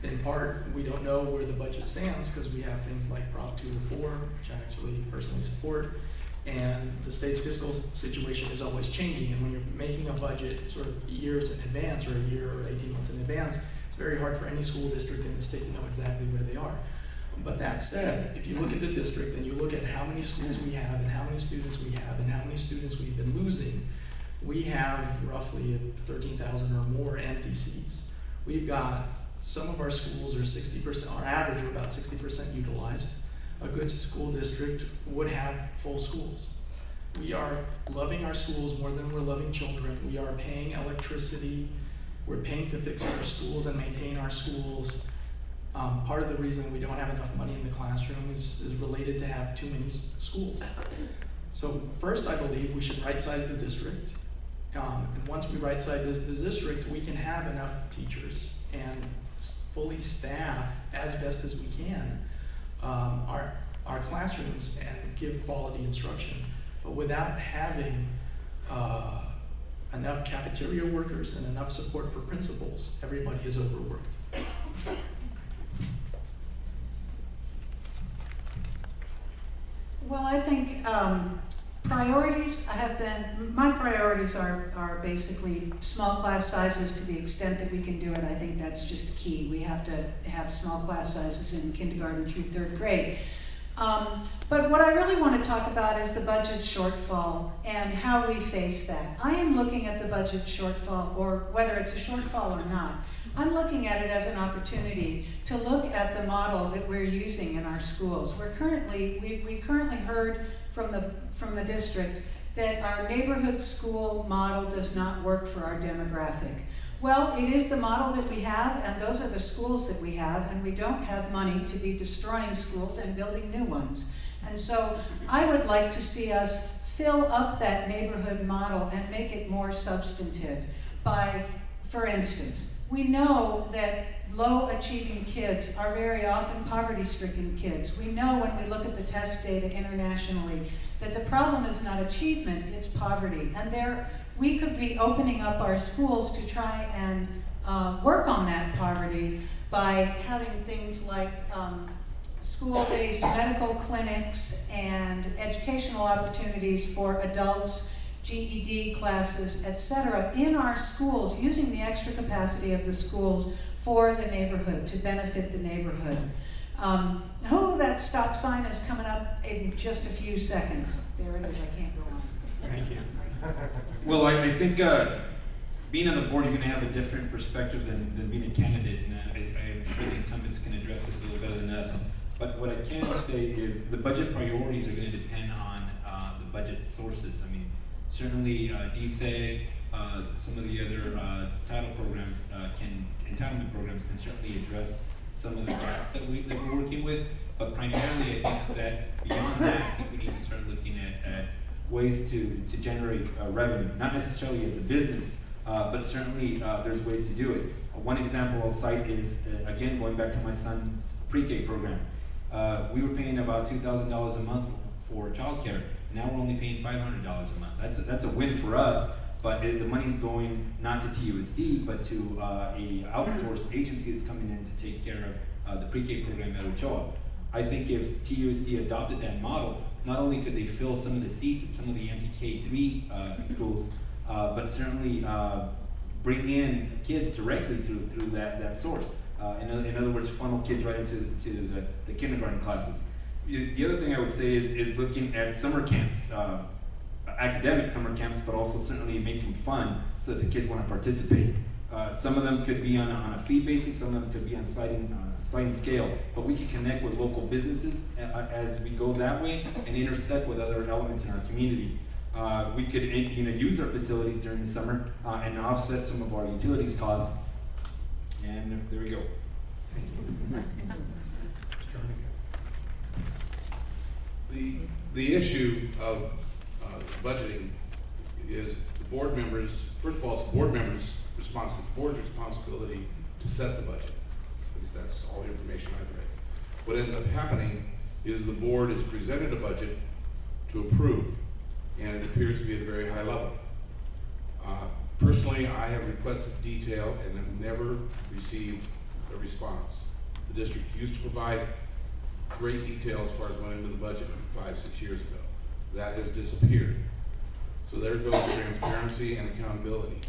G: In part, we don't know where the budget stands because we have things like Prop 204, which I actually personally support, and the state's fiscal situation is always changing. And when you're making a budget sort of years in advance or a year or 18 months in advance, it's very hard for any school district in the state to know exactly where they are. But that said, if you look at the district and you look at how many schools we have and how many students we have and how many students we've been losing, we have roughly 13,000 or more empty seats. We've got, some of our schools are 60%, on average we're about 60% utilized. A good school district would have full schools. We are loving our schools more than we're loving children. We are paying electricity. We're paying to fix our schools and maintain our schools. Part of the reason we don't have enough money in the classroom is related to have too many schools. So first, I believe we should right-size the district. And once we right-size the district, we can have enough teachers and fully staff as best as we can our classrooms and give quality instruction. But without having enough cafeteria workers and enough support for principals, everybody is overworked.
H: Well, I think priorities have been, my priorities are basically small class sizes to the extent that we can do it. I think that's just key. We have to have small class sizes in kindergarten through 3rd grade. But what I really want to talk about is the budget shortfall and how we face that. I am looking at the budget shortfall, or whether it's a shortfall or not, I'm looking at it as an opportunity to look at the model that we're using in our schools. We currently heard from the district that our neighborhood school model does not work for our demographic. Well, it is the model that we have, and those are the schools that we have, and we don't have money to be destroying schools and building new ones. And so I would like to see us fill up that neighborhood model and make it more substantive by, for instance, we know that low-achieving kids are very often poverty-stricken kids. We know when we look at the test data internationally that the problem is not achievement, it's poverty. And we could be opening up our schools to try and work on that poverty by having things like school-based medical clinics and educational opportunities for adults, GED classes, etc., in our schools, using the extra capacity of the schools for the neighborhood, to benefit the neighborhood. That stop sign is coming up in just a few seconds. There it is, I can't go on.
A: Thank you.
I: Well, I think being on the board, you're going to have a different perspective than being a candidate, and I'm sure the incumbents can address this a little better than us. But what I can say is the budget priorities are going to depend on the budget sources. I mean, certainly DSEG, some of the other title programs entitlement programs can certainly address some of the gaps that we're working with. But primarily, I think that beyond that, I think we need to start looking at ways to generate revenue, not necessarily as a business, but certainly there's ways to do it. One example I'll cite is, again, going back to my son's pre-K program. We were paying about $2,000 a month for childcare. Now we're only paying $500 a month. That's a win for us, but the money's going not to TUSD, but to a outsourced agency that's coming in to take care of the pre-K program at Ochoa. I think if TUSD adopted that model, not only could they fill some of the seats at some of the empty K-3 schools, but certainly bring in kids directly through that source. In other words, funnel kids right into the kindergarten classes. The other thing I would say is looking at summer camps, academic summer camps, but also certainly make them fun so that the kids want to participate. Some of them could be on a fee basis, some of them could be on sliding scale, but we can connect with local businesses as we go that way and intersect with other elements in our community. We could use our facilities during the summer and offset some of our utilities costs. And there we go.
A: Thank you.
J: The issue of budgeting is the board members, first of all, it's the board's responsibility to set the budget. At least that's all the information I've read. What ends up happening is the board is presented a budget to approve, and it appears to be at a very high level. Personally, I have requested detail and have never received a response. The district used to provide great detail as far as went into the budget 5-6 years ago. That has disappeared. So there goes transparency and accountability.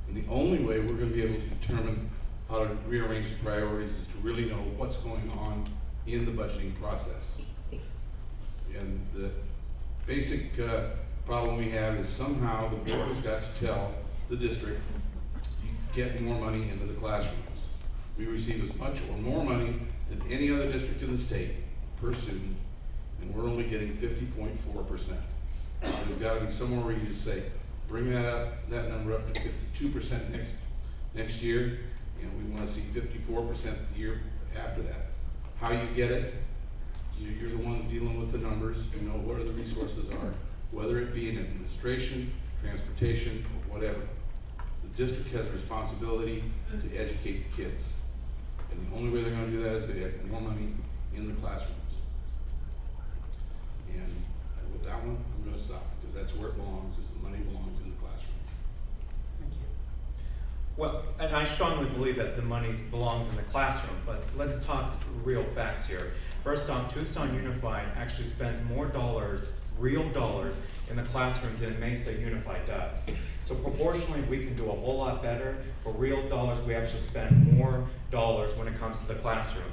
J: And the only way we're going to be able to determine how to rearrange the priorities is to really know what's going on in the budgeting process. And the basic problem we have is somehow the board has got to tell the district, you get more money into the classrooms. We receive as much or more money than any other district in the state per student, and we're only getting 50.4%. There's got to be somewhere where you just say, bring that number up to 52% next year, and we want to see 54% the year after that. How you get it, you're the ones dealing with the numbers, you know where the resources are, whether it be in administration, transportation, or whatever. The district has a responsibility to educate the kids. And the only way they're going to do that is they have more money in the classrooms. And with that one, I'm going to stop because that's where it belongs, is the money belongs in the classrooms.
A: Thank you.
K: Well, and I strongly believe that the money belongs in the classroom, but let's talk real facts here. First off, Tucson Unified actually spends more dollars real dollars in the classroom than Mesa Unified does. So proportionally, we can do a whole lot better. For real dollars, we actually spend more dollars when it comes to the classroom.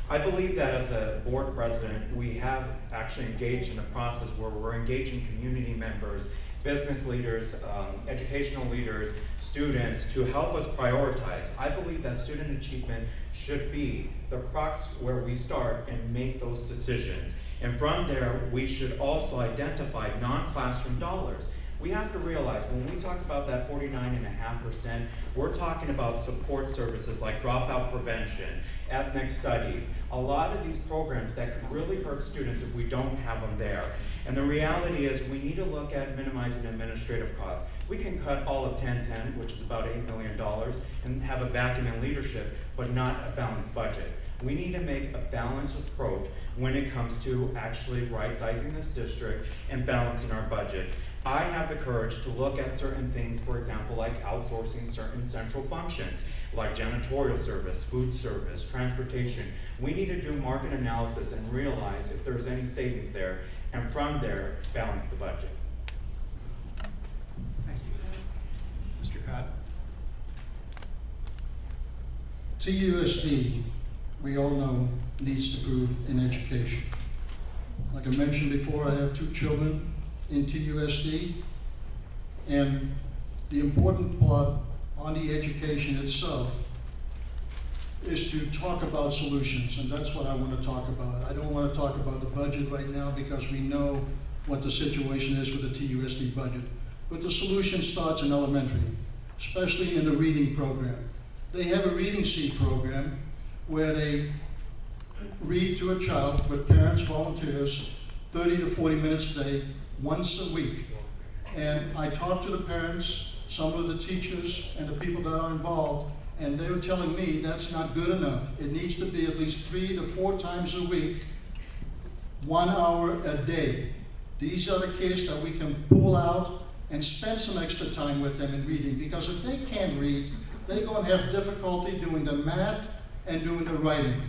K: I believe that as a board president, we have actually engaged in a process where we're engaging community members, business leaders, educational leaders, students to help us prioritize. I believe that student achievement should be the crux where we start and make those decisions. And from there, we should also identify non-classroom dollars. We have to realize when we talk about that 49.5%, we're talking about support services like dropout prevention, ethnic studies, a lot of these programs that could really hurt students if we don't have them there. And the reality is we need to look at minimizing administrative costs. We can cut all of 1010, which is about $8 million, and have a vacuum in leadership, but not a balanced budget. We need to make a balanced approach when it comes to actually right-sizing this district and balancing our budget. I have the courage to look at certain things, for example, like outsourcing certain central functions, like janitorial service, food service, transportation. We need to do market analysis and realize if there's any savings there, and from there, balance the budget.
A: Thank you. Mr. Cobb?
L: TUSD, we all know, needs to improve in education. Like I mentioned before, I have 2 children in TUSD, and the important part on the education itself is to talk about solutions, and that's what I want to talk about. I don't want to talk about the budget right now because we know what the situation is with the TUSD budget. But the solution starts in elementary, especially in the reading program. They have a reading seed program where they read to a child with parents, volunteers, 30 to 40 minutes a day, once a week. And I talked to the parents, some of the teachers, and the people that are involved, and they were telling me that's not good enough. It needs to be at least 3 to 4 times a week, 1 hour a day. These are the kids that we can pull out and spend some extra time with them in reading, because if they can't read, they're going to have difficulty doing the math and doing the writing.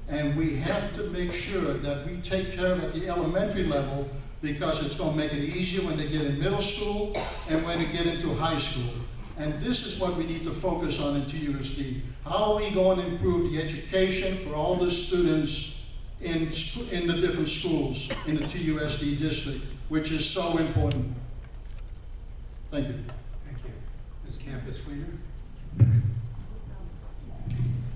L: And we have to make sure that we take care of at the elementary level, because it's going to make it easier when they get in middle school and when they get into high school. And this is what we need to focus on in TUSD. How are we going to improve the education for all the students in the different schools in the TUSD district, which is so important. Thank you.
A: Thank you. Ms. Campus Fleener?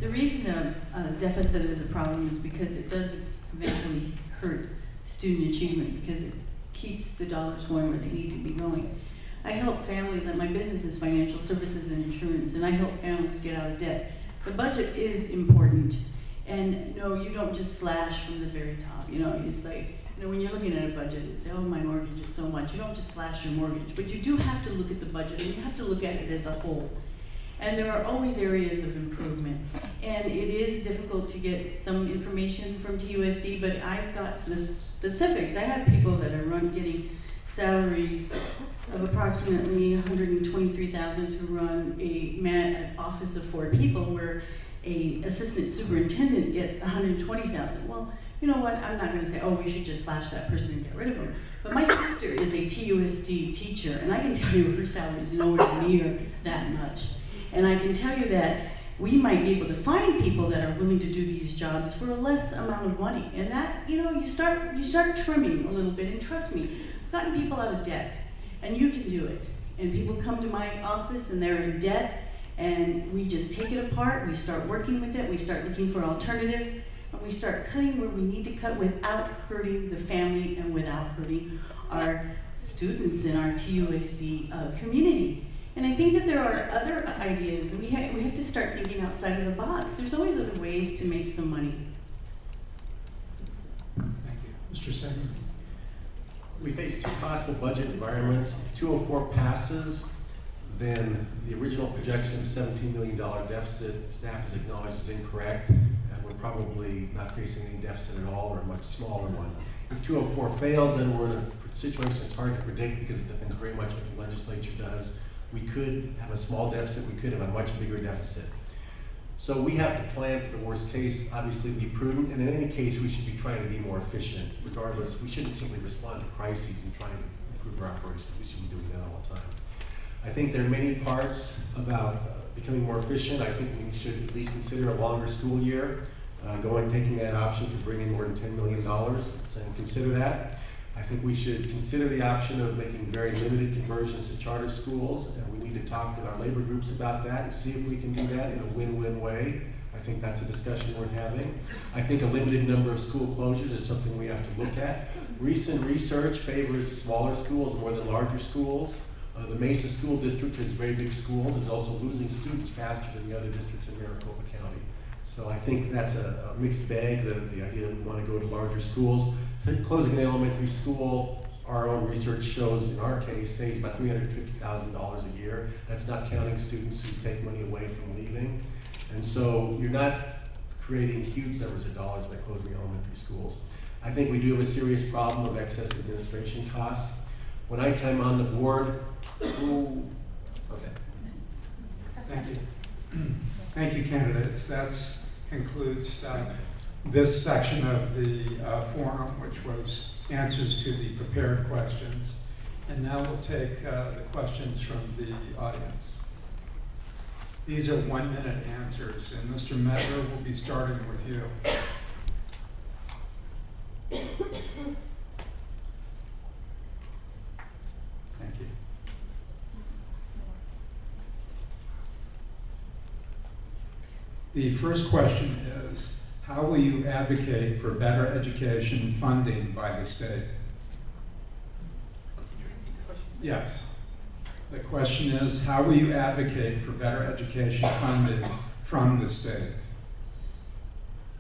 B: The reason a deficit is a problem is because it does eventually hurt student achievement, because it keeps the dollars going where they need to be going. I help families, and my business is financial services and insurance, and I help families get out of debt. The budget is important, and no, you don't just slash from the very top. You know, it's like, you know, when you're looking at a budget and say, oh, my mortgage is so much, you don't just slash your mortgage, but you do have to look at the budget, and you have to look at it as a whole. And there are always areas of improvement. And it is difficult to get some information from TUSD, but I've got some specifics. I have people that are getting salaries of approximately $123,000 to run an office of 4 people, where an assistant superintendent gets $120,000. Well, you know what? I'm not going to say, oh, we should just slash that person and get rid of them. But my sister is a TUSD teacher, and I can tell you her salary is nowhere near that much. And I can tell you that we might be able to find people that are willing to do these jobs for a less amount of money. And that, you know, you start trimming a little bit, and trust me, I've gotten people out of debt, and you can do it. And people come to my office and they're in debt, and we just take it apart, we start working with it, we start looking for alternatives, and we start cutting where we need to cut without hurting the family and without hurting our students in our TUSD community. And I think that there are other ideas, and we have to start thinking outside of the box. There's always other ways to make some money.
A: Thank you. Mr. Sagan?
C: We face 2 possible budget environments. If 204 passes, then the original projection of $17 million deficit, staff has acknowledged is incorrect, and we're probably not facing any deficit at all, or a much smaller one. If 204 fails, then we're in a situation that's hard to predict, because it depends very much what the legislature does. We could have a small deficit, we could have a much bigger deficit. So we have to plan for the worst case, obviously be prudent, and in any case, we should be trying to be more efficient. Regardless, we shouldn't simply respond to crises and try to improve our operations. We should be doing that all the time. I think there are many parts about becoming more efficient. I think we should at least consider a longer school year, taking that option to bring in more than $10 million, so consider that. I think we should consider the option of making very limited conversions to charter schools, and we need to talk with our labor groups about that and see if we can do that in a win-win way. I think that's a discussion worth having. I think a limited number of school closures is something we have to look at. Recent research favors smaller schools more than larger schools. The Mesa School District has very big schools, is also losing students faster than the other districts in Maricopa County. So I think that's a mixed bag, the idea that we want to go to larger schools. So closing an elementary school, our own research shows, in our case, saves about $350,000 a year. That's not counting students who take money away from leaving. And so you're not creating huge numbers of dollars by closing elementary schools. I think we do have a serious problem of excess administration costs. When I came on the board,
A: Thank you. Thank you, candidates. That concludes this section of the forum, which was answers to the prepared questions. And now we'll take the questions from the audience. These are 1-minute answers, and Mr. Medler will be starting with you. Thank you. The first question is, how will you advocate for better education funding by the state? Yes. The question is, how will you advocate for better education funding from the state?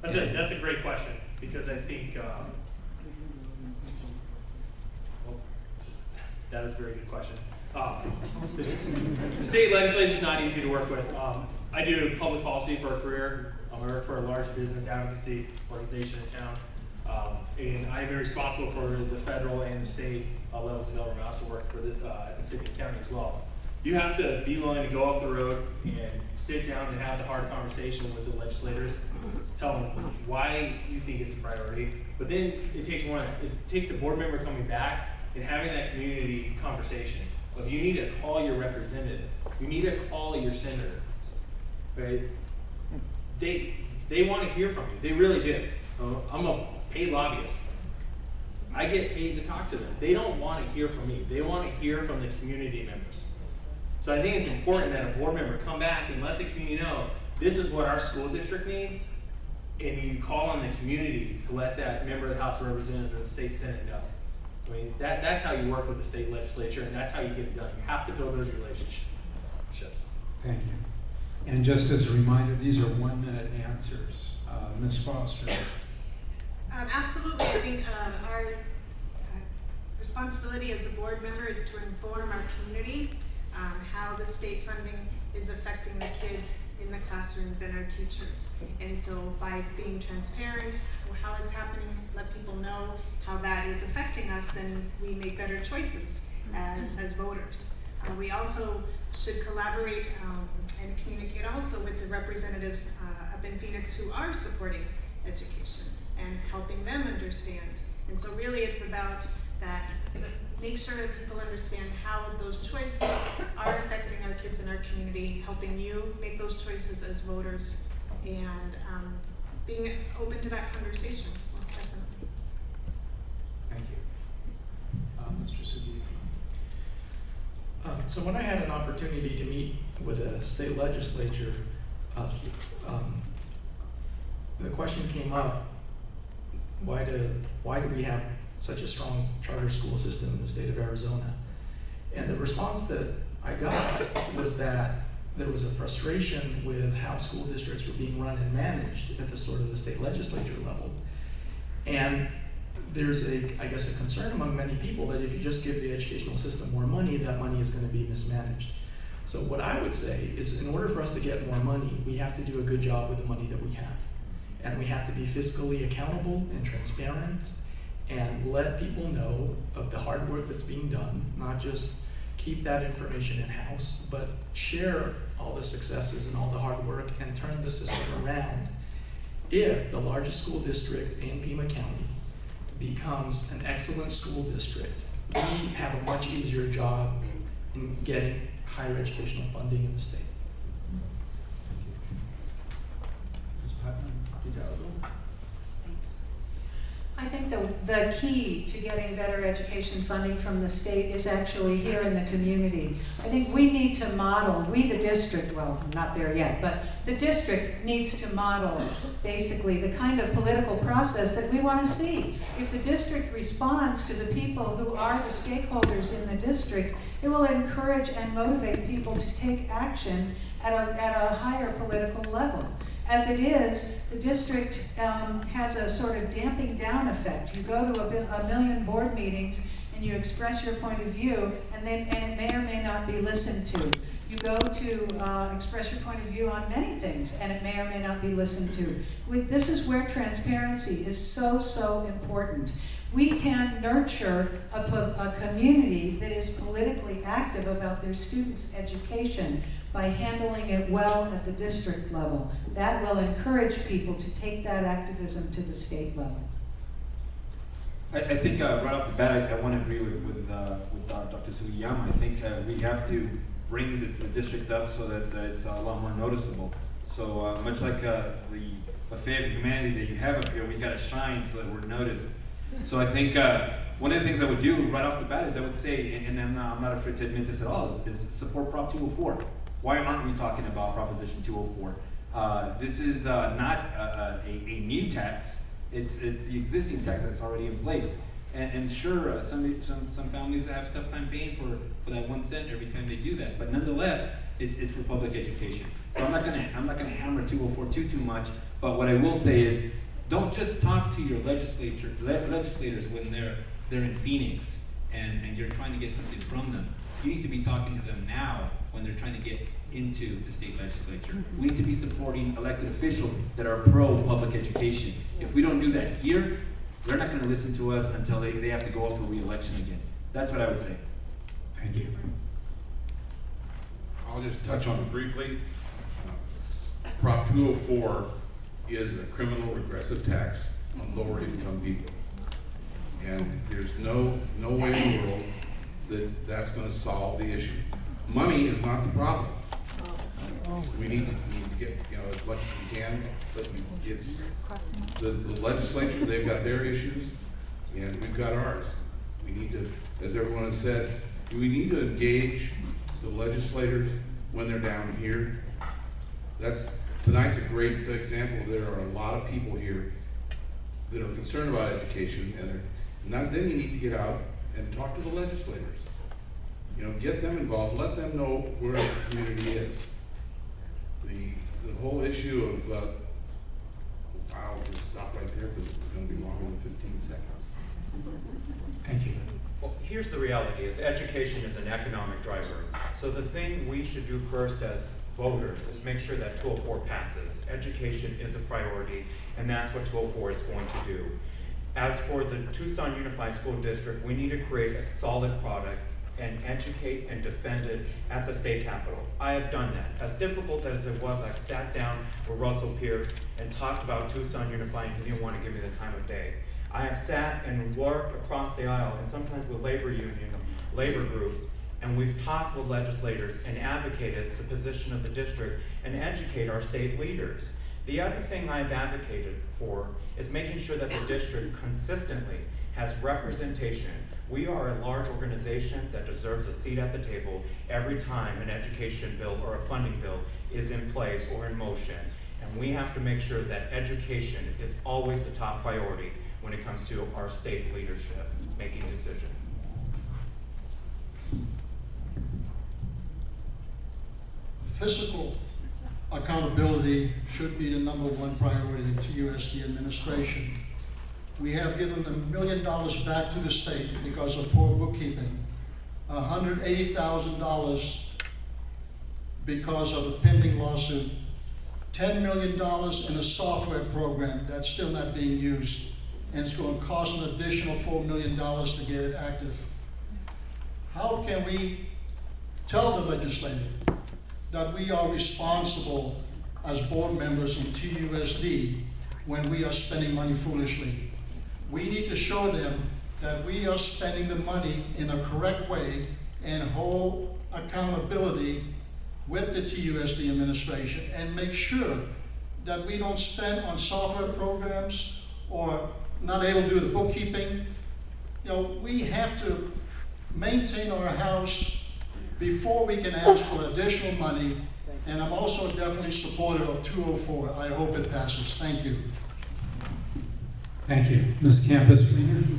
E: That's a great question, because I think that is a very good question. The state legislature is not easy to work with. I do public policy for a career. I work for a large business advocacy organization in town. And I've been responsible for the federal and the state levels of government. I also work for at the city and county as well. You have to be willing to go off the road and sit down and have the hard conversation with the legislators, tell them why you think it's a priority. But then it takes the board member coming back and having that community conversation. If you need to call your representative, you need to call your senator, right? They want to hear from you. They really do. I'm a paid lobbyist. I get paid to talk to them. They don't want to hear from me. They want to hear from the community members. So I think it's important that a board member come back and let the community know this is what our school district needs, and you call on the community to let that member of the House of Representatives or the state Senate know. I mean, that's how you work with the state legislature, and that's how you get it done. You have to build those relationships.
A: Thank you. And just as a reminder, these are 1-minute answers. Ms. Foster.
F: Absolutely. I think our responsibility as a board member is to inform our community how the state funding is affecting the kids in the classrooms and our teachers. And so by being transparent, how it's happening, let people know how that is affecting us, then we make better choices as voters. We also should collaborate and communicate also with the representatives up in Phoenix who are supporting education and helping them understand. And so really it's about that, make sure that people understand how those choices are affecting our kids in our community, helping you make those choices as voters, and being open to that conversation, most definitely.
A: Thank you. Mr. Siddiqui.
G: So when I had an opportunity to meet with a state legislature, the question came up, why do we have such a strong charter school system in the state of Arizona? And the response that I got was that there was a frustration with how school districts were being run and managed at the sort of the state legislature level. And there's I guess a concern among many people that if you just give the educational system more money, that money is going to be mismanaged. So what I would say is, in order for us to get more money, we have to do a good job with the money that we have. And we have to be fiscally accountable and transparent and let people know of the hard work that's being done, not just keep that information in-house, but share all the successes and all the hard work and turn the system around if the largest school district in Pima County becomes an excellent school district. We have a much easier job in getting higher educational funding in the state.
A: Ms. Putnam, Hidalgo?
H: Thanks. I think the key to getting better education funding from the state is actually here in the community. I think we need to model, we the district, well, not there yet, but the district needs to model basically the kind of political process that we want to see. If the district responds to the people who are the stakeholders in the district, it will encourage and motivate people to take action at a higher political level. As it is, the district has a sort of damping down effect. You go to a million board meetings and you express your point of view, and it may or may not be listened to. You go to express your point of view on many things, and it may or may not be listened to. This is where transparency is so important. We can nurture a community that is politically active about their students' education by handling it well at the district level. That will encourage people to take that activism to the state level.
I: I think right off the bat, I want to agree with Dr. Sugiyama. I think we have to bring the district up so that it's a lot more noticeable. So much like the buffet of humanity that you have up here, we got to shine so that we're noticed. So I think one of the things I would do right off the bat is I would say, and I'm not afraid to admit this at all, is support Prop 204. Why aren't we talking about Proposition 204? This is not a new tax. It's the existing tax that's already in place. And sure, some families have a tough time paying for that 1 cent every time they do that. But nonetheless, it's for public education. So I'm not gonna hammer 204 too much. But what I will say is, don't just talk to your legislators when they're in Phoenix and you're trying to get something from them. You need to be talking to them now when they're trying to get into the state legislature. We need to be supporting elected officials that are pro-public education. If we don't do that here, they're not going to listen to us until they have to go up for re-election again. That's what I would say.
A: Thank you.
J: I'll just touch on it briefly. Prop 204 is a criminal regressive tax on lower income people. And there's no way in the world that that's going to solve the issue. Money is not the problem. We need to get as much as we can, but it's the legislature, they've got their issues, and we've got ours. We need to, as everyone has said, we need to engage the legislators when they're down here. Tonight's a great example. There are a lot of people here that are concerned about education, and then you need to get out and talk to the legislators. Get them involved, let them know where the community is. The whole issue of, I'll just stop right there because it's going to be longer than 15 seconds.
A: Thank you.
K: Well, here's the reality, is education is an economic driver. So the thing we should do first as voters is make sure that 204 passes. Education is a priority, and that's what 204 is going to do. As for the Tucson Unified School District, we need to create a solid product and educate and defend it at the state capitol. I have done that. As difficult as it was, I've sat down with Russell Pierce and talked about Tucson Unifying. He didn't want to give me the time of day. I have sat and worked across the aisle, and sometimes with labor unions, labor groups, and we've talked with legislators and advocated the position of the district and educate our state leaders. The other thing I've advocated for is making sure that the district consistently has representation. We are a large organization that deserves a seat at the table every time an education bill or a funding bill is in place or in motion. And we have to make sure that education is always the top priority when it comes to our state leadership making decisions.
L: Fiscal accountability should be the #1 priority in TUSD administration. We have given $1 million back to the state because of poor bookkeeping, $180,000 because of a pending lawsuit, $10 million in a software program that's still not being used, and it's going to cost an additional $4 million to get it active. How can we tell the legislature that we are responsible as board members in TUSD when we are spending money foolishly. We need to show them that we are spending the money in a correct way and hold accountability with the TUSD administration and make sure that we don't spend on software programs or not able to do the bookkeeping. You know, we have to maintain our house before we can ask for additional money. And I'm also definitely supportive of 204. I hope it passes. Thank you.
A: Thank you. Ms. Campus-Fleener?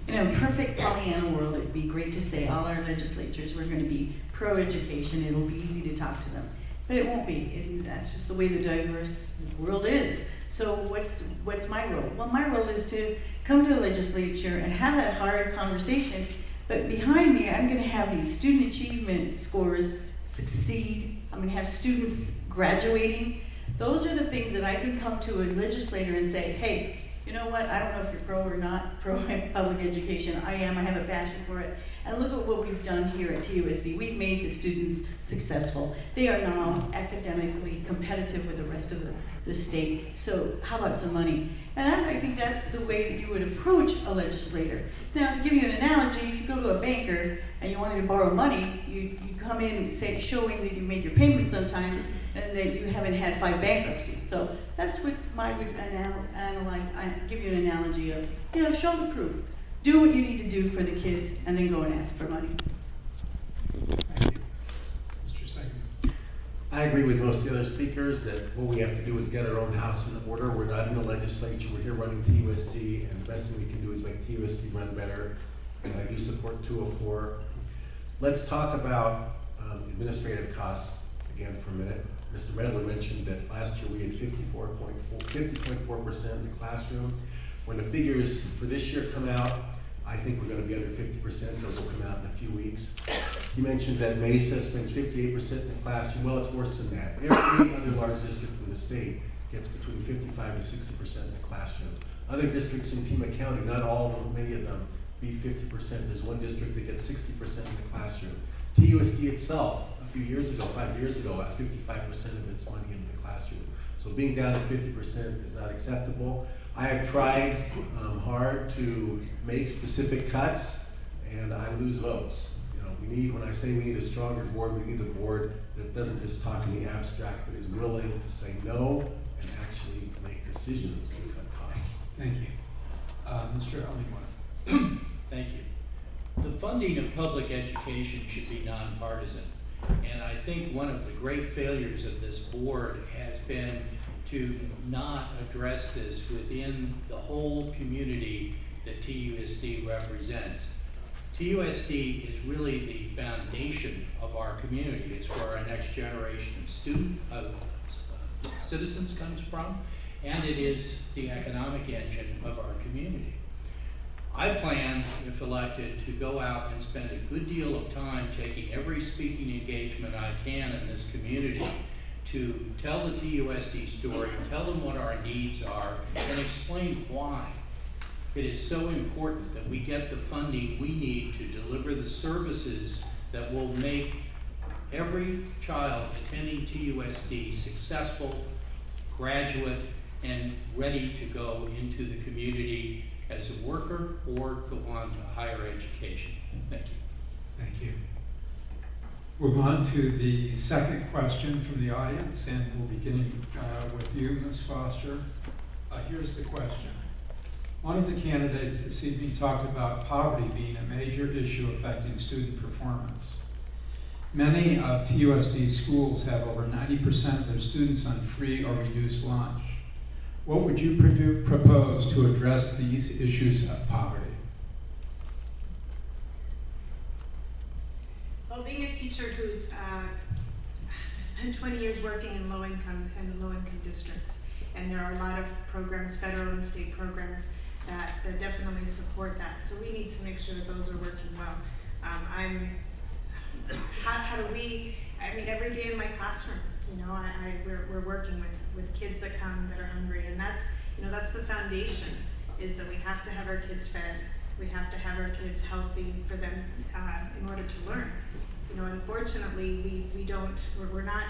B: In a perfect Pollyanna world, it'd be great to say all our legislatures were going to be pro-education. It'll be easy to talk to them. But it won't be. That's just the way the diverse world is. So what's my role? Well, my role is to come to a legislature and have that hard conversation. But behind me, I'm going to have these student achievement scores succeed. I'm going to have students graduating. Those are the things that I can come to a legislator and say, hey, you know what, I don't know if you're pro or not pro public education. I am, I have a passion for it. And look at what we've done here at TUSD. We've made the students successful. They are now academically competitive with the rest of the state. So how about some money? And I think that's the way that you would approach a legislator. Now, to give you an analogy, if you go to a banker and you wanted to borrow money, you come in and say, showing that you made your payments on time and that you haven't had 5 bankruptcies. So that's what I would give you an analogy of, you know, show the proof. Do what you need to do for the kids and then go and ask for money.
A: Thank you. Mr. Steigman?
C: I agree with most of the other speakers that what we have to do is get our own house in order. We're not in the legislature, we're here running TUSD, and the best thing we can do is make TUSD run better. And I do support 204. Let's talk about administrative costs again for a minute. Mr. Medler mentioned that last year we had 50.4% in the classroom. When the figures for this year come out, I think we're going to be under 50%. Those will come out in a few weeks. He mentioned that Mesa spends 58% in the classroom. Well, it's worse than that. Every other large district in the state gets between 55 to 60% in the classroom. Other districts in Pima County, not all of them, many of them, beat 50%. There's one district that gets 60% in the classroom. TUSD itself, a few years ago, 5 years ago, got 55% of its money into the classroom. So being down to 50% is not acceptable. I have tried hard to make specific cuts, and I lose votes. You know, we need, when I say we need a stronger board, we need a board that doesn't just talk in the abstract, but is willing to say no and actually make decisions to cut costs.
A: Thank you. Mr. Ellingwood?
D: Thank you. The funding of public education should be nonpartisan. And I think one of the great failures of this board has been to not address this within the whole community that TUSD represents. TUSD is really the foundation of our community. It's where our next generation of citizens comes from, and it is the economic engine of our community. I plan, if elected, to go out and spend a good deal of time taking every speaking engagement I can in this community to tell the TUSD story, tell them what our needs are, and explain why it is so important that we get the funding we need to deliver the services that will make every child attending TUSD successful, graduate, and ready to go into the community as a worker or go on to higher education. Thank you.
A: Thank you. We'll go on to the second question from the audience, and we'll be beginning with you, Ms. Foster. Here's the question. One of the candidates this evening talked about poverty being a major issue affecting student performance. Many of TUSD schools have over 90% of their students on free or reduced lunch. What would you propose to address these issues of poverty?
F: Well, being a teacher who's spent 20 years working in low-income districts, and there are a lot of programs, federal and state programs, that definitely support that. So we need to make sure that those are working well. How do we? I mean, every day in my classroom, you know, we're working with kids that come that are hungry, and that's the foundation. Is that we have to have our kids fed. We have to have our kids healthy for them in order to learn. you know, unfortunately, we're not,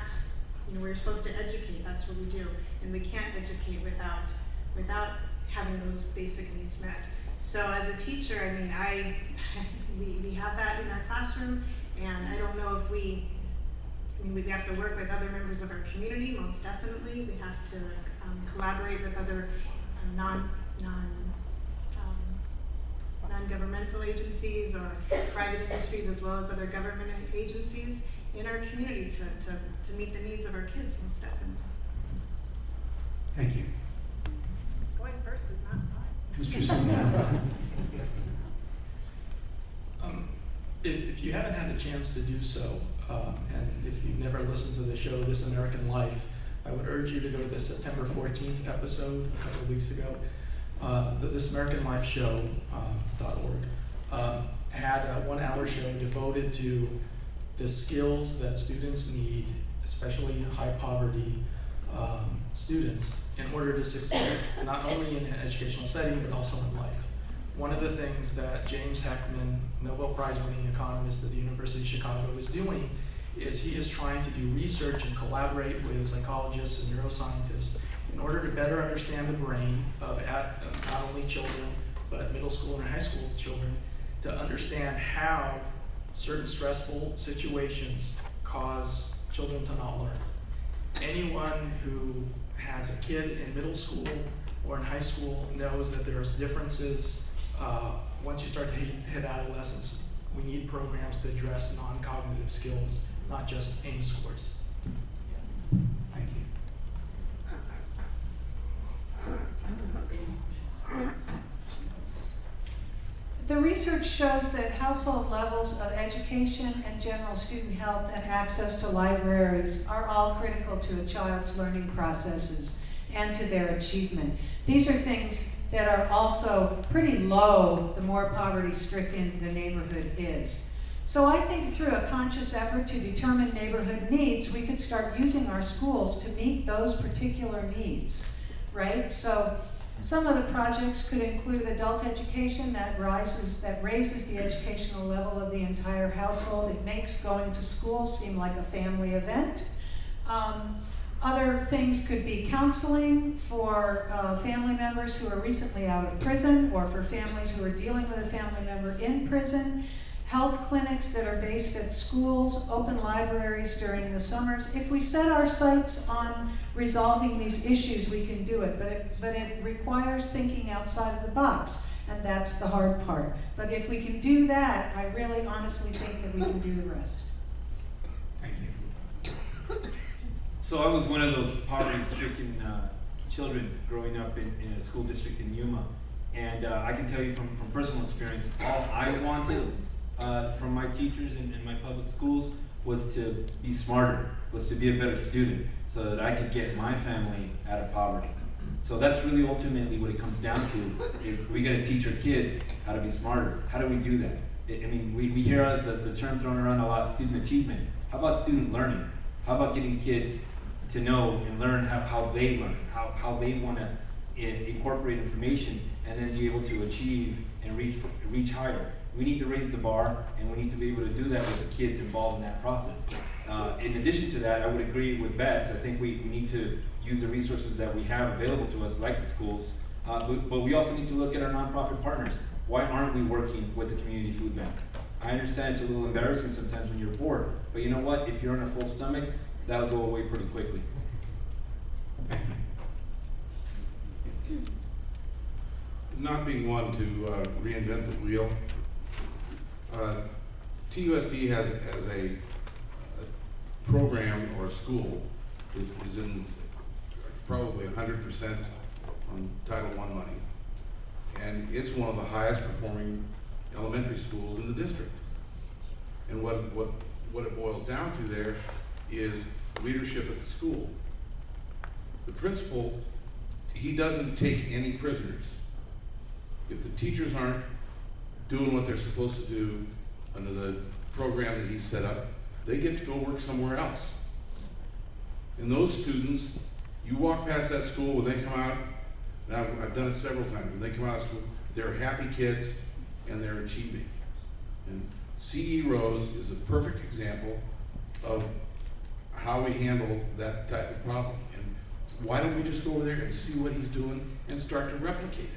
F: you know, we're supposed to educate, that's what we do, and we can't educate without having those basic needs met. So as a teacher, I mean, we have that in our classroom, and I don't know if we have to work with other members of our community, most definitely. We have to collaborate with other non-governmental agencies or private industries, as well as other government agencies in our community to meet the needs of our kids, most definitely.
A: Thank you.
F: Going first is not fun.
A: Mr. Sentinel.
G: If you haven't had a chance to do so, and if you've never listened to the show This American Life, I would urge you to go to the September 14th episode a couple of weeks ago. The This American Life show, .org, had a 1-hour show devoted to the skills that students need, especially high poverty students, in order to succeed, not only in an educational setting, but also in life. One of the things that James Heckman, Nobel Prize winning economist at the University of Chicago, is doing is he is trying to do research and collaborate with psychologists and neuroscientists in order to better understand the brain of not only children, but middle school and high school children, to understand how certain stressful situations cause children to not learn. Anyone who has a kid in middle school or in high school knows that there's differences once you start to hit adolescence. We need programs to address non-cognitive skills, not just AIM scores.
A: Thank you.
H: The research shows that household levels of education and general student health and access to libraries are all critical to a child's learning processes and to their achievement. These are things that are also pretty low the more poverty-stricken the neighborhood is. So I think through a conscious effort to determine neighborhood needs, we could start using our schools to meet those particular needs, right? So some of the projects could include adult education that raises the educational level of the entire household. It makes going to school seem like a family event. Other things could be counseling for family members who are recently out of prison, or for families who are dealing with a family member in prison. Health clinics that are based at schools, open libraries during the summers. If we set our sights on resolving these issues, we can do it, but it requires thinking outside of the box, and that's the hard part. But if we can do that, I really honestly think that we can do the rest.
A: Thank you.
I: So I was one of those poverty-stricken children growing up in a school district in Yuma, and I can tell you from personal experience, all I wanted from my teachers in my public schools was to be smarter, was to be a better student, so that I could get my family out of poverty. So that's really ultimately what it comes down to, is we gotta teach our kids how to be smarter. How do we do that? I mean, we hear the term thrown around a lot, student achievement. How about student learning? How about getting kids to know and learn how they learn, how they wanna incorporate information and then be able to achieve and reach higher. We need to raise the bar, and we need to be able to do that with the kids involved in that process. In addition to that, I would agree with Bets. I think we need to use the resources that we have available to us, like the schools, but we also need to look at our nonprofit partners. Why aren't we working with the community food bank? I understand it's a little embarrassing sometimes when you're bored, but you know what? If you're on a full stomach, that'll go away pretty quickly.
A: Thank you.
J: Not being one to reinvent the wheel, TUSD has a program or a school that is in probably 100% on Title I money, and it's one of the highest performing elementary schools in the district. And what it boils down to there is leadership at the school. The principal, he doesn't take any prisoners. If the teachers aren't doing what they're supposed to do under the program that he's set up, they get to go work somewhere else. And those students, you walk past that school when they come out, and I've done it several times, when they come out of school, they're happy kids and they're achieving. And CE Rose is a perfect example of how we handle that type of problem. And why don't we just go over there and see what he's doing and start to replicate it?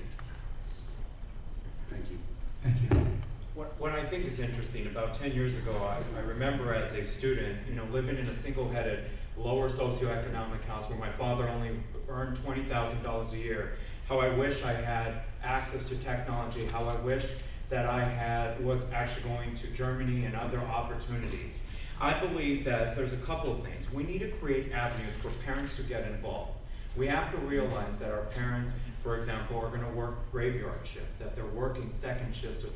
J: Thank you.
A: Thank you.
K: What I think is interesting, about 10 years ago, I remember as a student, living in a single-headed, lower socioeconomic house where my father only earned $20,000 a year, how I wish I had access to technology, how I wish that I was actually going to Germany and other opportunities. I believe that there's a couple of things. We need to create avenues for parents to get involved. We have to realize that our parents, for example, are going to work graveyard shifts, that they're working second shifts, or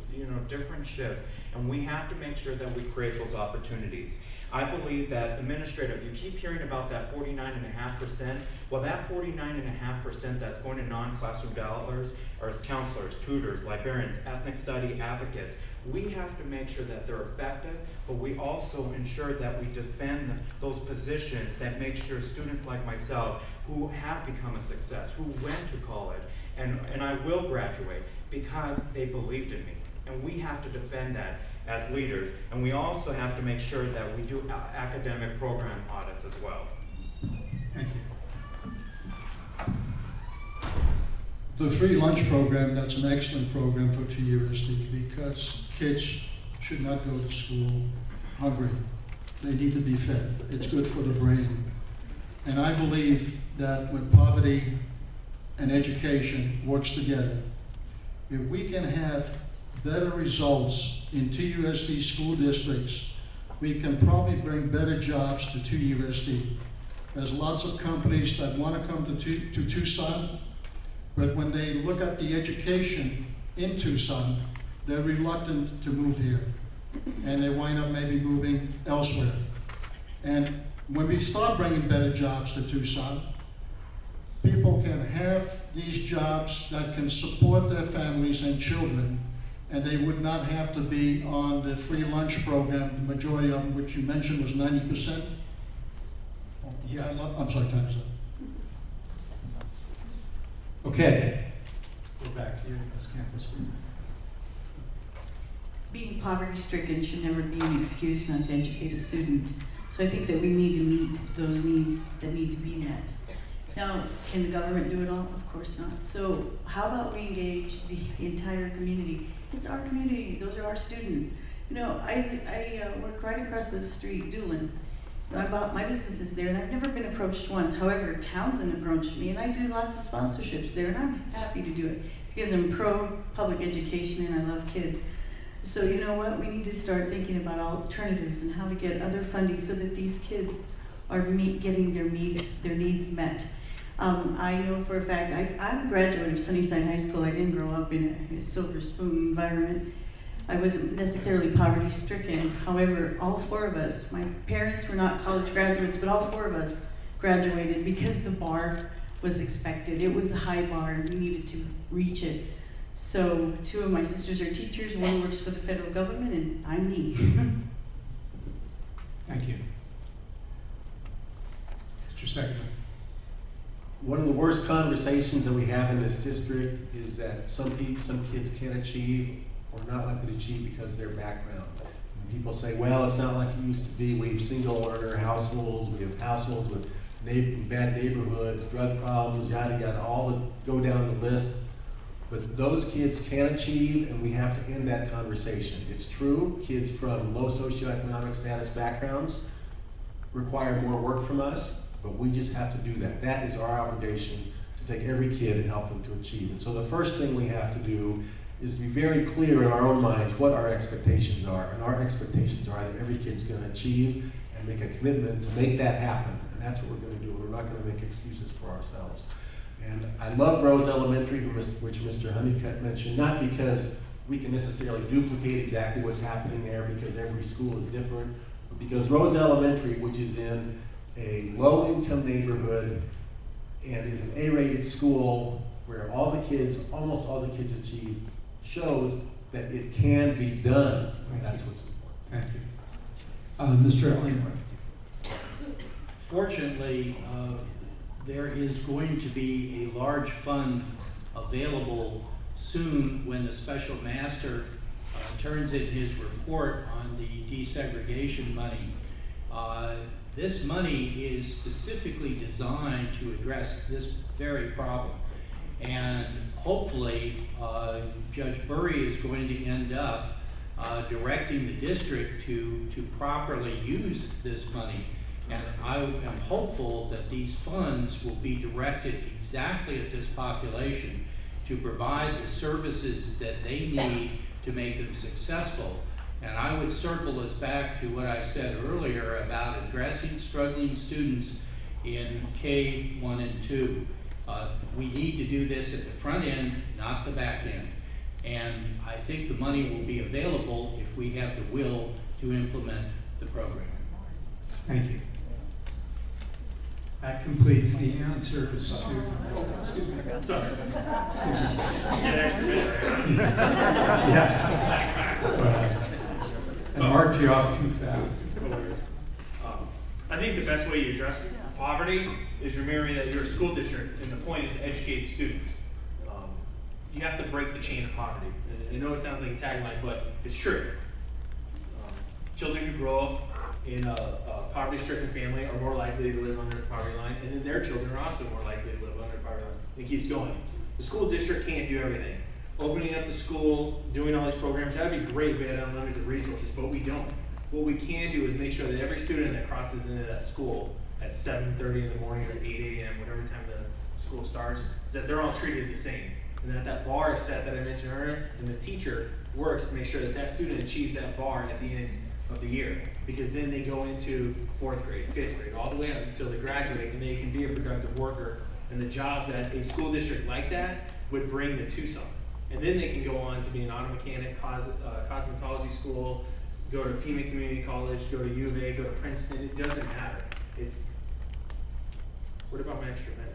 K: different shifts, and we have to make sure that we create those opportunities. I believe that administrative, you keep hearing about that 49.5%. Well, that 49.5% that's going to non-classroom dollars are as counselors, tutors, librarians, ethnic study advocates. We have to make sure that they're effective, but we also ensure that we defend those positions that make sure students like myself who have become a success, who went to college, and I will graduate because they believed in me. And we have to defend that as leaders. And we also have to make sure that we do academic program audits as well.
A: Thank you.
L: The free lunch program, that's an excellent program for TUSD because kids should not go to school hungry. They need to be fed. It's good for the brain. And I believe that when poverty and education works together, if we can have better results in TUSD school districts, we can probably bring better jobs to TUSD. There's lots of companies that want to come to Tucson, but when they look at the education in Tucson, they're reluctant to move here. And they wind up maybe moving elsewhere. And when we start bringing better jobs to Tucson, people can have these jobs that can support their families and children, and they would not have to be on the free lunch program, the majority of them, which you mentioned was 90%?
A: Yes.
L: I'm sorry, thanks.
A: Okay. Go back here to this campus.
B: Being poverty-stricken should never be an excuse not to educate a student. So I think that we need to meet those needs that need to be met. Now, can the government do it all? Of course not. So how about we engage the entire community? It's our community. Those are our students. I work right across the street, Doolin. My business is there, and I've never been approached once. However, Townsend approached me, and I do lots of sponsorships there, and I'm happy to do it because I'm pro-public education and I love kids. So you know what? We need to start thinking about alternatives and how to get other funding so that these kids are getting their needs met. I know for a fact, I'm a graduate of Sunnyside High School. I didn't grow up in a silver spoon environment. I wasn't necessarily poverty stricken. However, all four of us, my parents were not college graduates, but all four of us graduated because the bar was expected. It was a high bar and we needed to reach it. So 2 of my sisters are teachers, one works for the federal government, and I'm me.
A: Thank you. Mr. Secretary.
C: One of the worst conversations that we have in this district is that some kids can't achieve or not likely to achieve because of their background. And people say, well, it's not like it used to be. We have single earner households, we have households with bad neighborhoods, drug problems, yada yada, all that go down the list. But those kids can achieve, and we have to end that conversation. It's true, kids from low socioeconomic status backgrounds require more work from us, but we just have to do that. That is our obligation, to take every kid and help them to achieve. And so the first thing we have to do is to be very clear in our own minds what our expectations are. And our expectations are that every kid's going to achieve and make a commitment to make that happen. And that's what we're going to do. We're not going to make excuses for ourselves. And I love Rose Elementary, which Mr. Honeycutt mentioned, not because we can necessarily duplicate exactly what's happening there because every school is different, but because Rose Elementary, which is in a low-income neighborhood and is an A-rated school where almost all the kids achieve, shows that it can be done. And that's what's important.
A: Thank you. Mr. Illingworth.
D: Fortunately, there is going to be a large fund available soon when the special master turns in his report on the desegregation money. This money is specifically designed to address this very problem. And hopefully, Judge Burry is going to end up directing the district to properly use this money. And I am hopeful that these funds will be directed exactly at this population to provide the services that they need to make them successful. And I would circle us back to what I said earlier about addressing struggling students in K1 and 2. We need to do this at the front end, not the back end. And I think the money will be available if we have the will to implement the program.
A: Thank you. That completes the answers to.
E: Excuse me. Sorry. Get an extra minute, right?
A: Yeah. I marked you off too fast.
E: No worries. I think the best way you address poverty is remembering that you're a school district, and the point is to educate the students. You have to break the chain of poverty. And I know it sounds like a tagline, but it's true. Children who grow up in a poverty-stricken family are more likely to live under the poverty line, and then their children are also more likely to live under the poverty line. It keeps going. The school district can't do everything. Opening up the school, doing all these programs, that would be great if we had unlimited resources, but we don't. What we can do is make sure that every student that crosses into that school at 7:30 in the morning or 8 a.m., whatever time the school starts, is that they're all treated the same. And that bar is set that I mentioned earlier, and the teacher works to make sure that that student achieves that bar at the end of the year. Because then they go into 4th grade, 5th grade, all the way up until they graduate, and they can be a productive worker in the jobs that a school district like that would bring to Tucson. And then they can go on to be an auto mechanic, cosmetology school, go to Pima Community College, go to U of A, go to Princeton. It doesn't matter. What about my extra minute?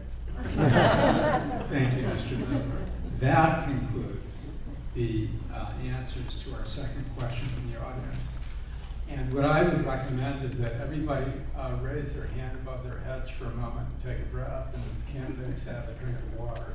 A: Thank you, Mr. Member. That concludes the answers to our second question from the audience. And what I would recommend is that everybody raise their hand above their heads for a moment and take a breath, and the candidates have a drink of water.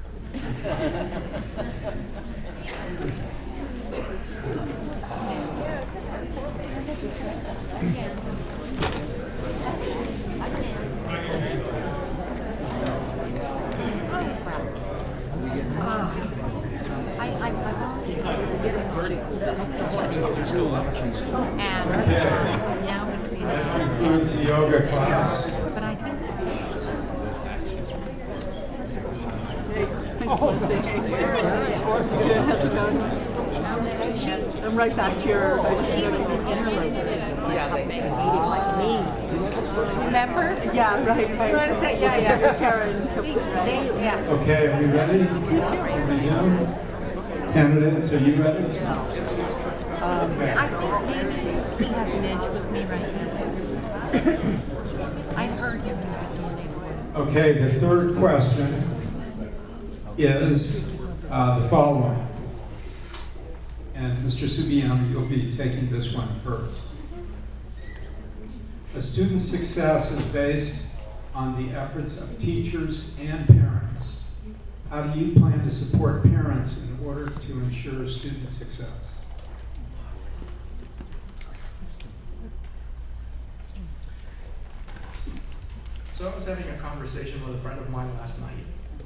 M: And now I'm going to be in
A: That concludes the yoga class.
M: but I think
N: I'm right back here.
M: she was in Italy. Yeah, meeting like me. Remember?
N: Yeah, right.
M: So I said, yeah.
N: Karen.
M: Yeah.
A: Okay, are we ready? Resume? Candidates, are you ready?
M: I think maybe he has an edge with me right now. I heard him in the beginning.
A: Okay, the third question is the following. And Mr. Subiano, you'll be taking this one first. A student's success is based on the efforts of teachers and parents. How do you plan to support parents in order to ensure student success?
G: So I was having a conversation with a friend of mine last night,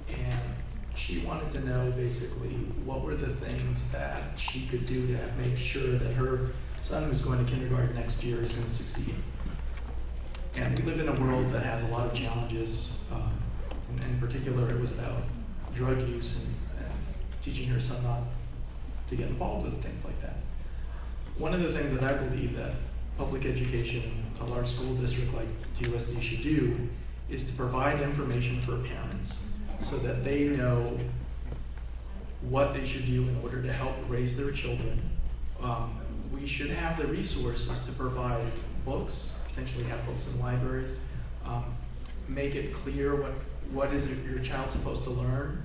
G: and she wanted to know basically what were the things that she could do to make sure that her son who's going to kindergarten next year is going to succeed. And we live in a world that has a lot of challenges. In particular, it was about drug use and teaching her son not to get involved with things like that. One of the things that I believe that public education, a large school district like TUSD should do, is to provide information for parents so that they know what they should do in order to help raise their children. We should have the resources to provide books, potentially have books in libraries, make it clear what is your child supposed to learn,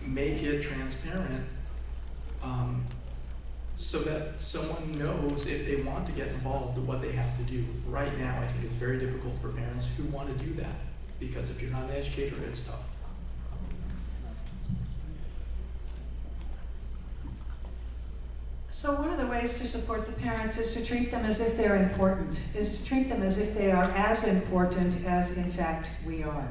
G: make it transparent so that someone knows if they want to get involved what they have to do. Right now, I think it's very difficult for parents who want to do that, because if you're not an educator, it's tough.
H: So one of the ways to support the parents is to treat them as if they're important, is to treat them as if they are as important as in fact we are.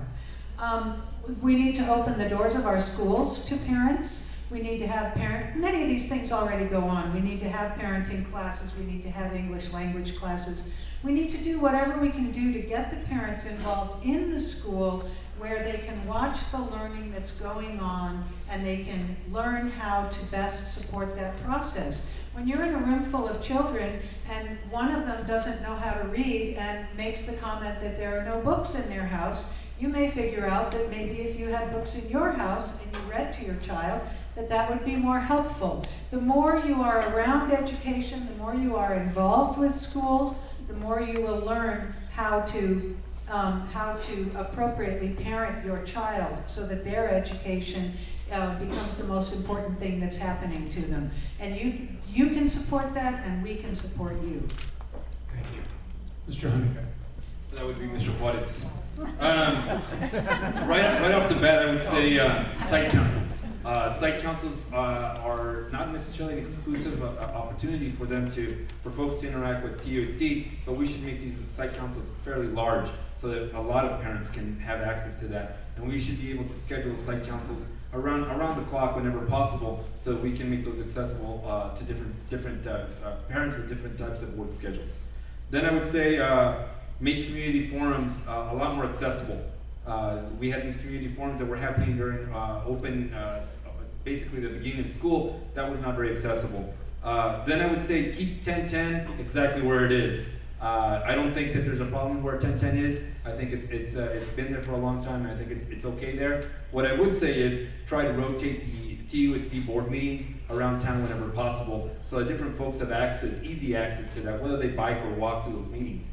H: We need to open the doors of our schools to parents. We need to have many of these things already go on. We need to have parenting classes. We need to have English language classes. We need to do whatever we can do to get the parents involved in the school where they can watch the learning that's going on and they can learn how to best support that process. When you're in a room full of children and one of them doesn't know how to read and makes the comment that there are no books in their house, you may figure out that maybe if you had books in your house and you read to your child, that would be more helpful. The more you are around education, the more you are involved with schools, the more you will learn how to appropriately parent your child so that their education becomes the most important thing that's happening to them. And you can support that, and we can support you.
A: Thank you. Mr. Honeycutt.
I: That would be Mr. Juarez. Right off the bat, I would say site councils. Site councils are not necessarily an exclusive opportunity for folks to interact with TUSD, but we should make these site councils fairly large so that a lot of parents can have access to that. And we should be able to schedule site councils around the clock whenever possible so that we can make those accessible to different parents with different types of work schedules. Then I would say make community forums a lot more accessible. We had these community forums that were happening during basically the beginning of school. That was not very accessible. Then I would say keep 1010 exactly where it is. I don't think that there's a problem where 1010 is. I think it's been there for a long time, and I think it's okay there. What I would say is try to rotate the TUSD board meetings around town whenever possible, so that different folks have easy access to that, whether they bike or walk to those meetings.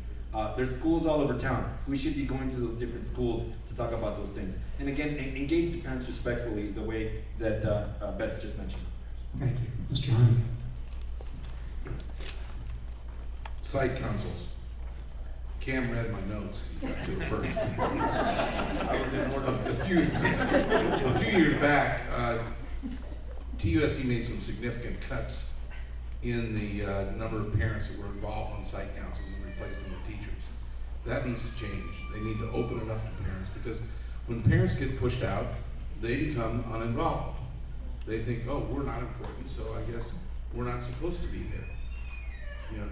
I: There's schools all over town. We should be going to those different schools to talk about those things. And again, engage the parents respectfully, the way that Beth just mentioned.
A: Thank you. Mr. Honeycutt.
J: Site councils. Cam read my notes. You got to it first.
I: I was in order.
J: A few years back, TUSD made some significant cuts in the number of parents that were involved on site councils and replaced them with teachers. That needs to change. They need to open it up to parents, because when parents get pushed out, they become uninvolved. They think, oh, we're not important, so I guess we're not supposed to be there. You know,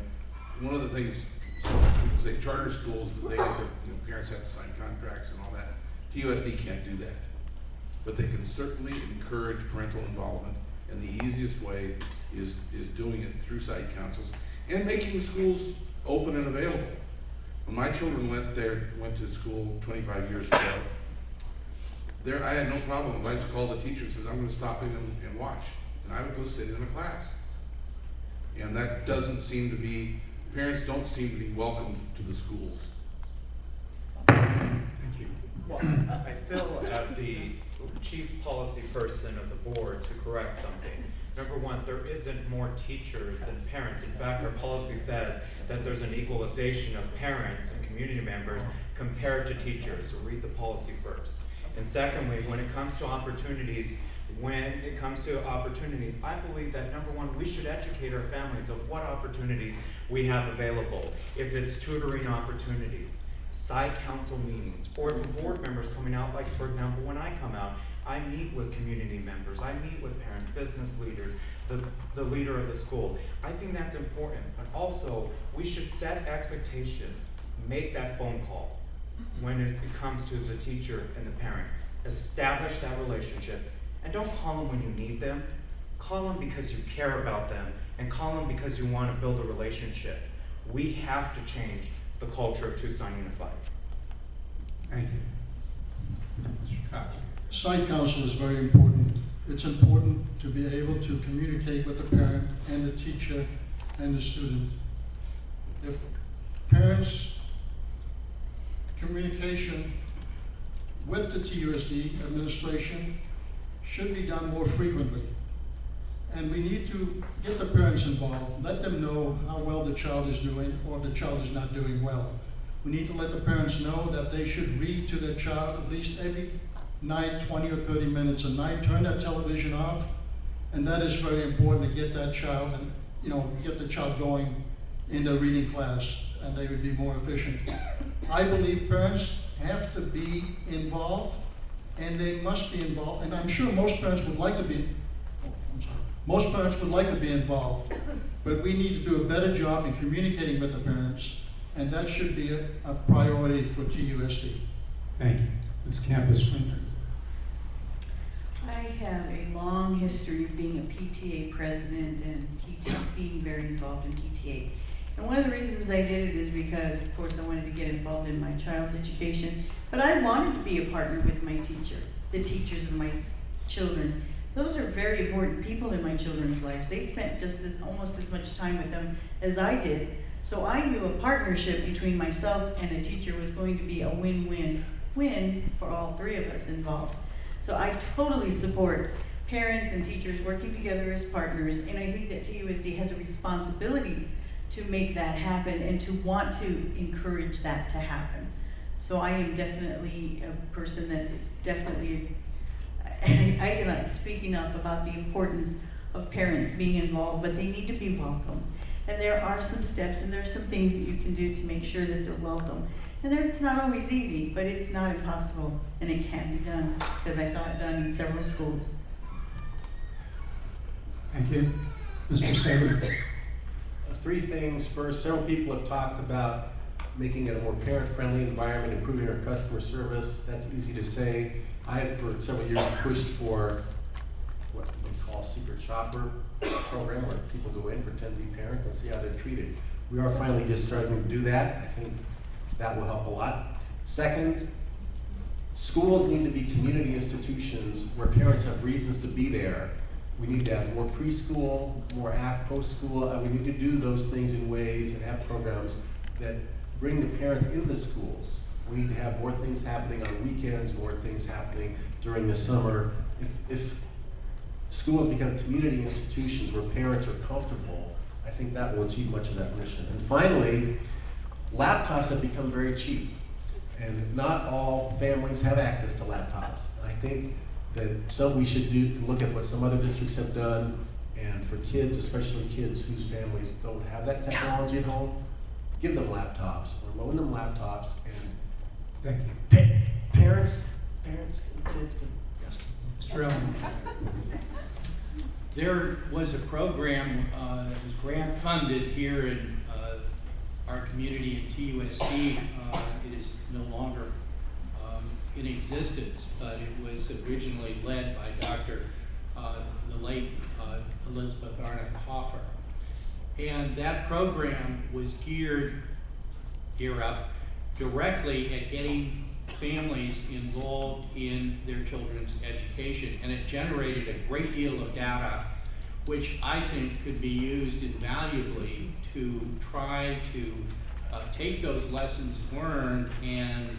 J: one of the things people say, charter schools, that they have to, parents have to sign contracts and all that. TUSD can't do that, but they can certainly encourage parental involvement, and the easiest way is doing it through site councils and making the schools open and available. When my children went to school 25 years ago, I had no problem. I just called the teacher and says, I'm going to stop in and watch. And I would go sit in a class. And that doesn't seem to be, parents don't seem to be welcomed to the schools.
A: Thank you.
K: Well, I feel as the chief policy person of the board to correct something. Number one, there isn't more teachers than parents. In fact, our policy says that there's an equalization of parents and community members compared to teachers. So read the policy first. And secondly, when it comes to opportunities, I believe that number one, we should educate our families of what opportunities we have available. If it's tutoring opportunities, site council meetings, or if a board member's coming out, like for example, when I come out, I meet with community members, I meet with parents, business leaders, the leader of the school. I think that's important, but also we should set expectations, make that phone call when it comes to the teacher and the parent. Establish that relationship, and don't call them when you need them. Call them because you care about them, and call them because you want to build a relationship. We have to change the culture of Tucson Unified.
A: Thank you. Mr. Cox.
L: Site council is very important. It's important to be able to communicate with the parent and the teacher and the student. If parents' communication with the TUSD administration should be done more frequently. And we need to get the parents involved, let them know how well the child is doing or the child is not doing well. We need to let the parents know that they should read to their child at least every night, 20 or 30 minutes a night, turn that television off, and that is very important to get that child get the child going in the reading class, and they would be more efficient. I believe parents have to be involved, and they must be involved, and I'm sure most parents would like to be, most parents would like to be involved, but we need to do a better job in communicating with the parents, and that should be a priority for TUSD.
A: Thank you. Ms. Campus Winder.
B: I have a long history of being a PTA president and being very involved in PTA. And one of the reasons I did it is because, of course, I wanted to get involved in my child's education, but I wanted to be a partner with my teacher, the teachers of my children. Those are very important people in my children's lives. They spent almost as much time with them as I did. So I knew a partnership between myself and a teacher was going to be a win-win-win for all three of us involved. So I totally support parents and teachers working together as partners, and I think that TUSD has a responsibility to make that happen and to want to encourage that to happen. So I am definitely a person that I cannot speak enough about the importance of parents being involved, but they need to be welcome. And there are some steps and there are some things that you can do to make sure that they're welcome. And it's not always easy, but it's not impossible, and it can be done, because I saw it done in several schools.
A: Thank you. Mr. Stager.
C: Three things. First, several people have talked about making it a more parent-friendly environment, improving our customer service. That's easy to say. I have for several years pushed for what we call secret shopper program, where people go in, pretend to be parents, and see how they're treated. We are finally just starting to do that. I think that will help a lot. Second, schools need to be community institutions where parents have reasons to be there. We need to have more preschool, more post-school. We need to do those things in ways and have programs that bring the parents into the schools. We need to have more things happening on weekends, more things happening during the summer. If schools become community institutions where parents are comfortable, I think that will achieve much of that mission. And finally, laptops have become very cheap, and not all families have access to laptops. I think that we should look at what some other districts have done, and for kids, especially kids whose families don't have that technology at home, give them laptops or loan them laptops. And
A: thank you.
C: Parents, kids can. Yes.
A: Mr. Allen.
D: There was a program that was grant funded here in our community in TUSD. It is no longer in existence, but it was originally led by the late Elizabeth Arnott Hoffer. And that program was gear up, directly at getting families involved in their children's education. And it generated a great deal of data, which I think could be used invaluably to try to take those lessons learned and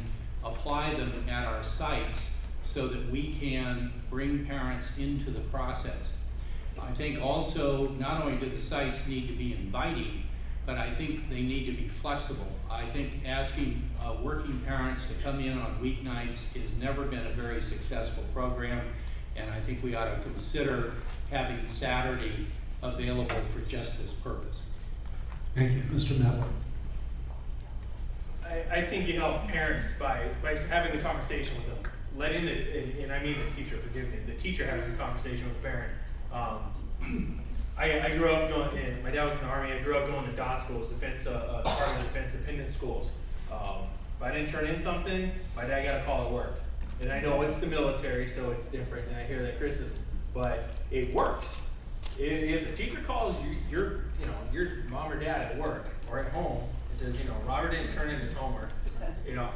D: apply them at our sites so that we can bring parents into the process. I think also not only do the sites need to be inviting, but I think they need to be flexible. I think asking working parents to come in on weeknights has never been a very successful program, and I think we ought to consider having Saturday available for just this purpose.
A: Thank you. Mr. Miller.
E: I think you help parents by having the conversation with them, letting and I mean the teacher, forgive me, the teacher having the conversation with the parent. I grew up my dad was in the Army. I grew up going to DOT schools, Department of Defense dependent schools. If I didn't turn in something, my dad got a call at work. And I know it's the military, so it's different, and I hear that criticism, but it works. If the teacher calls your mom or dad at work or at home and says, Robert didn't turn in his homework,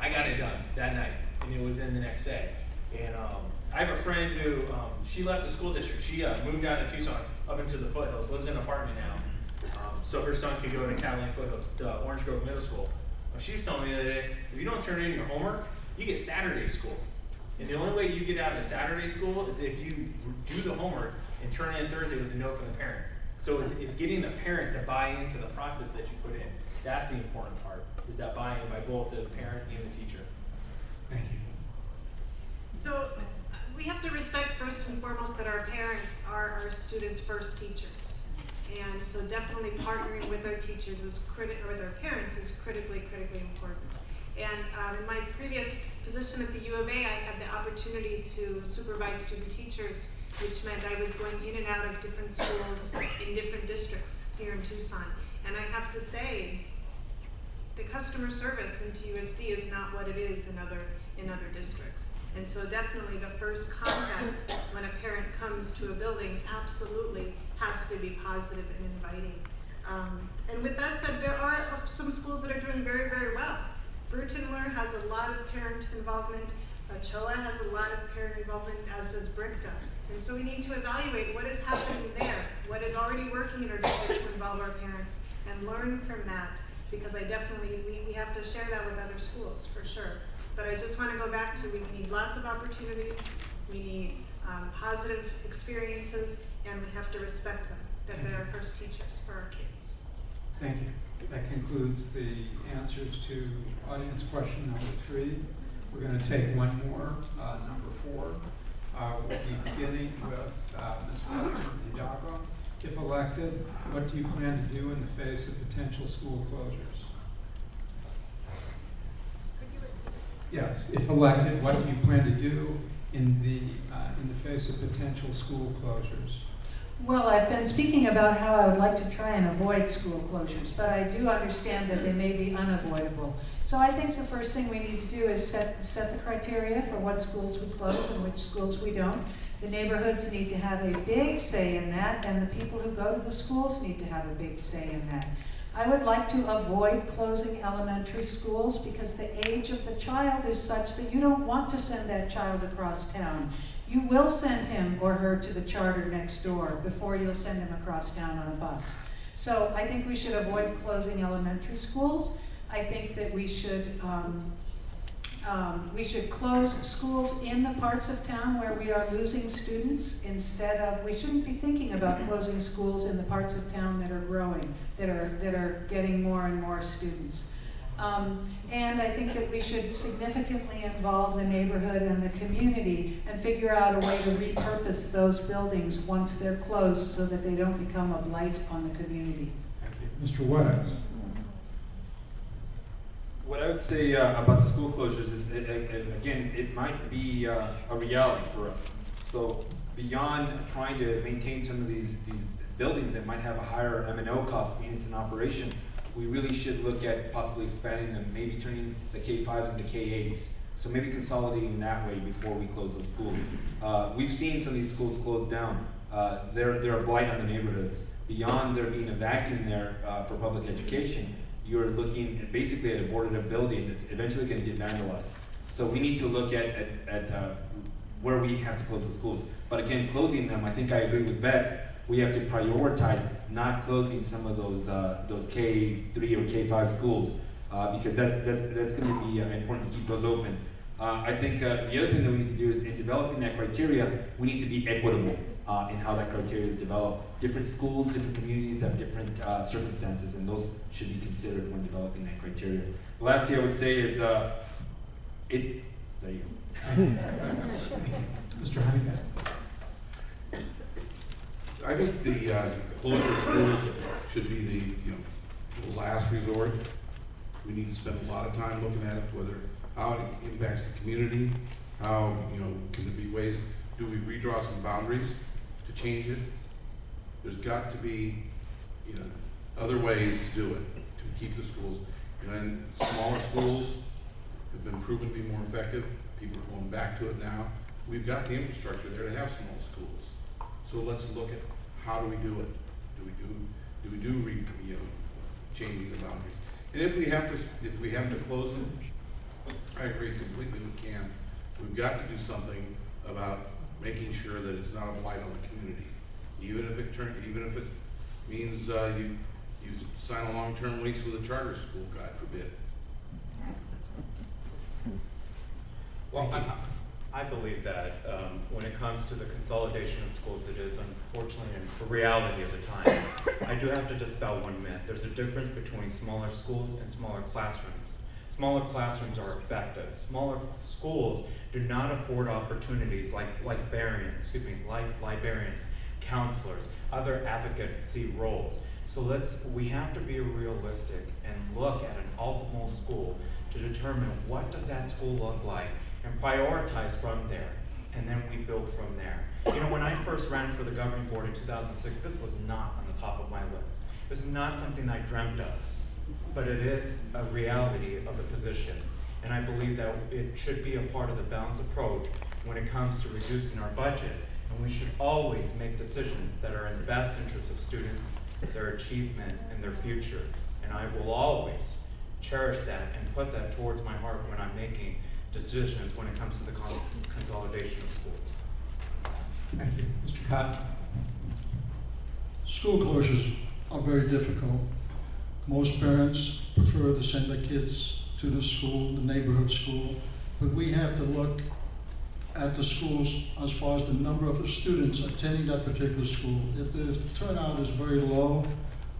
E: I got it done that night, and it was in the next day. And I have a friend who, she left the school district. She moved out of Tucson up into the foothills, lives in an apartment now. So her son could go to Catalina Foothills, Orange Grove Middle School. Well, she was telling me the other day, if you don't turn in your homework, you get Saturday school. And the only way you get out of Saturday school is if you do the homework and turn in Thursday with a note from the parent. So it's getting the parent to buy into the process that you put in. That's the important part, is that buy-in by both the parent and the teacher.
A: Thank you.
F: So we have to respect first and foremost that our parents are our students' first teachers. And so definitely partnering with our teachers is or with our parents is critically important. And in my previous position at the U of A, I had the opportunity to supervise student teachers, which meant I was going in and out of different schools in different districts here in Tucson. And I have to say, the customer service in TUSD is not what it is in other districts. And so definitely the first contact when a parent comes to a building absolutely has to be positive and inviting. And with that said, there are some schools that are doing very, very well. Fruitinler has a lot of parent involvement. Ochoa has a lot of parent involvement, as does Brickta. And so we need to evaluate what is happening there, what is already working in our district to involve our parents, and learn from that, because we have to share that with other schools, for sure. But I just want to go back to, we need lots of opportunities, we need positive experiences, and we have to respect them, that they're our first teachers for our kids.
A: Thank you. That concludes the answers to audience question number 3. We're going to take one more, number 4. We'll be beginning with Ms. Hidalgo. If elected, what do you plan to do in the face of potential school closures? Yes, if elected, what do you plan to do in the face of potential school closures?
H: Well, I've been speaking about how I would like to try and avoid school closures, but I do understand that they may be unavoidable. So I think the first thing we need to do is set the criteria for what schools we close and which schools we don't. The neighborhoods need to have a big say in that, and the people who go to the schools need to have a big say in that. I would like to avoid closing elementary schools because the age of the child is such that you don't want to send that child across town. You will send him or her to the charter next door before you'll send him across town on a bus. So I think we should avoid closing elementary schools. I think that we should close schools in the parts of town where we are losing students instead of, we shouldn't be thinking about closing schools in the parts of town that are growing, that are getting more and more students. And I think that we should significantly involve the neighborhood and the community and figure out a way to repurpose those buildings once they're closed so that they don't become a blight on the community.
A: Thank you. Mr. Watts.
K: What I would say about the school closures is, again, it might be a reality for us. So beyond trying to maintain some of these buildings that might have a higher M&O cost, maintenance and operation, we really should look at possibly expanding them, maybe turning the K-5s into K-8s. So maybe consolidating that way before we close those schools. We've seen some of these schools close down. They're a blight on the neighborhoods. Beyond there being a vacuum there for public education, you're looking basically at a boarded up building that's eventually going to get vandalized. So we need to look at where we have to close the schools. But again, closing them, I think I agree with Beth, we have to prioritize not closing some of those K3 or K5 schools because that's going to be important to keep those open. I think the other thing that we need to do is in developing that criteria, we need to be equitable in how that criteria is developed. Different schools, different communities have different circumstances, and those should be considered when developing that criteria. The last thing I would say is, there you go.
A: Mr. Honeycutt.
J: I think the closure of schools should be the last resort. We need to spend a lot of time looking at it, how it impacts the community, how can there be ways, do we redraw some boundaries to change it? There's got to be other ways to do it, to keep the schools. And smaller schools have been proven to be more effective. People are going back to it now. We've got the infrastructure there to have small schools. So let's look at how do we do it? Do we do changing the boundaries? And if we have to close them, I agree completely with Cam. We've got to do something about making sure that it's not a blight on the community. Even if it means you sign a long-term lease with a charter school, God forbid.
K: Well, I believe that when it comes to the consolidation of schools, it is unfortunately a reality of the times. I do have to dispel one myth. There's a difference between smaller schools and smaller classrooms. Smaller classrooms are effective. Smaller schools do not afford opportunities like librarians counselors, other advocacy roles. So we have to be realistic and look at an optimal school to determine what does that school look like and prioritize from there, and then we build from there. You know, when I first ran for the governing board in 2006, this was not on the top of my list. This is not something I dreamt of, but it is a reality of the position. And I believe that it should be a part of the balanced approach when it comes to reducing our budget. And we should always make decisions that are in the best interest of students, their achievement, and their future. And I will always cherish that and put that towards my heart when I'm making decisions when it comes to the consolidation of schools.
A: Thank you. Mr. Cotton?
L: School closures are very difficult. Most parents prefer to send their kids to the school, the neighborhood school, but we have to look at the schools as far as the number of students attending that particular school. If the turnout is very low,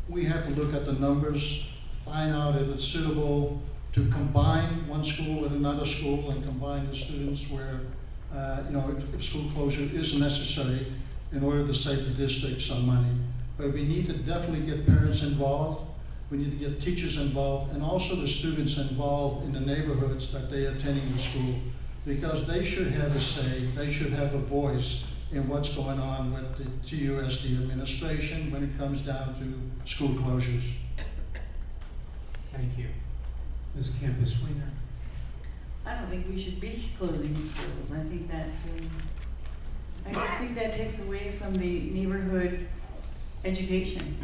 L: we have to look at the numbers, find out if it's suitable to combine one school with another school and combine the students where, if school closure is necessary in order to save the district some money. But we need to definitely get parents involved. We need to get teachers involved and also the students involved in the neighborhoods that they are attending the school, because they should have a say, they should have a voice in what's going on with the TUSD administration when it comes down to school closures.
A: Thank you. Ms. Campus Fleener?
B: I don't think we should be closing schools. I think that, I just think that takes away from the neighborhood education.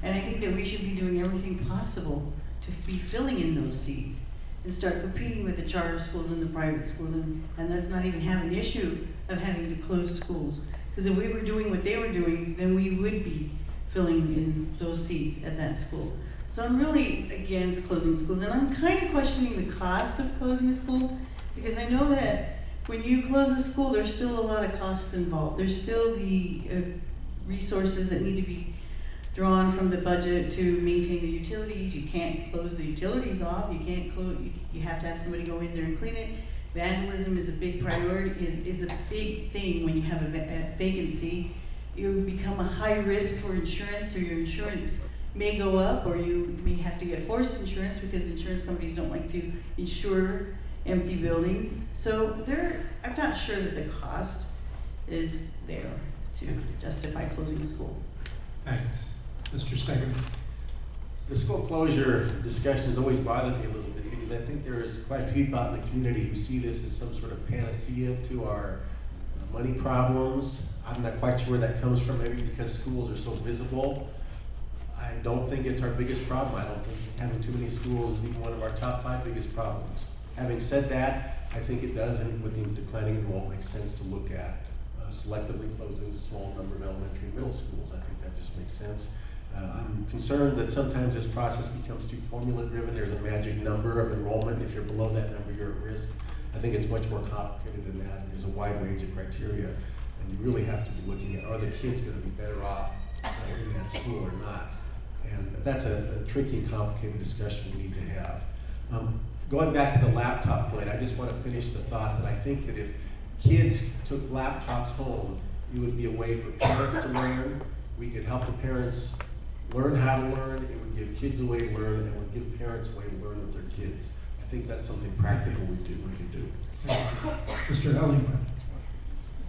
B: And I think that we should be doing everything possible to be filling in those seats and start competing with the charter schools and the private schools, and let's not even have an issue of having to close schools. Because if we were doing what they were doing, then we would be filling in those seats at that school. So I'm really against closing schools, and I'm kind of questioning the cost of closing a school, because I know that when you close a school, there's still a lot of costs involved. There's still the resources that need to be drawn from the budget to maintain the utilities. You can't close the utilities off. You can't close. You have to have somebody go in there and clean it. Vandalism is a big priority. Is a big thing when you have a vacancy. You become a high risk for insurance, or your insurance may go up, or you may have to get forced insurance because insurance companies don't like to insure empty buildings. So I'm not sure that the cost is there to justify closing a school.
A: Thanks. Mr. Stegeman?
C: The school closure discussion has always bothered me a little bit, because I think there is quite a few people out in the community who see this as some sort of panacea to our money problems. I'm not quite sure where that comes from, maybe because schools are so visible. I don't think it's our biggest problem. I don't think having too many schools is even one of our top 5 biggest problems. Having said that, I think it does, and with the declining enrollment, makes sense to look at selectively closing a small number of elementary and middle schools. I think that just makes sense. I'm concerned that sometimes this process becomes too formula-driven. There's a magic number of enrollment. If you're below that number, you're at risk. I think it's much more complicated than that, and there's a wide range of criteria. And you really have to be looking at, are the kids going to be better off in that school or not? And that's a tricky and complicated discussion we need to have. Going back to the laptop point, I just want to finish the thought that I think that if kids took laptops home, it would be a way for parents to learn. We could help the parents learn how to learn. It would give kids a way to learn, and it would give parents a way to learn with their kids. I think that's something practical we can do.
A: Mr. Ellingwood?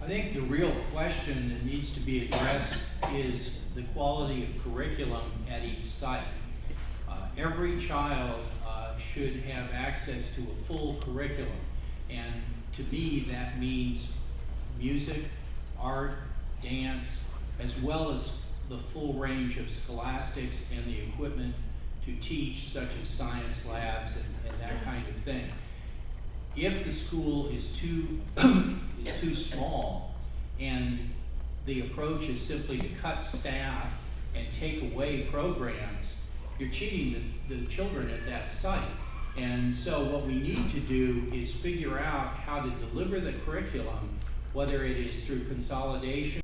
D: I think the real question that needs to be addressed is the quality of curriculum at each site. Every child should have access to a full curriculum, and to me that means music, art, dance, as well as the full range of scholastics and the equipment to teach, such as science labs and that kind of thing. If the school is too small and the approach is simply to cut staff and take away programs, you're cheating the children at that site. And so what we need to do is figure out how to deliver the curriculum, whether it is through consolidation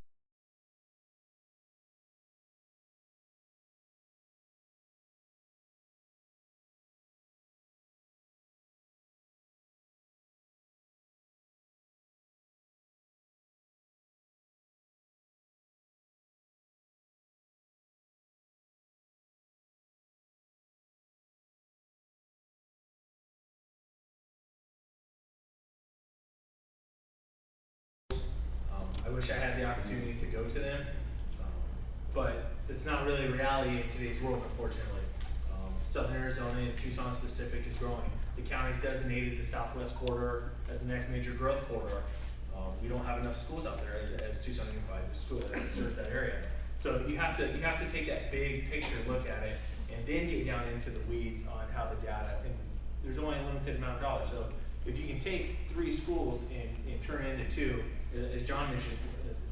E: wish I had the opportunity to go to them, but it's not really a reality in today's world, unfortunately. Southern Arizona and Tucson specific is growing. The county's designated the Southwest Corridor as the next major growth corridor. We don't have enough schools out there as Tucson Unified School that serves that area. So you have to take that big picture look at it, and then get down into the weeds on how the data. And there's only a limited amount of dollars. So if you can take 3 schools and turn it into 2, as John mentioned,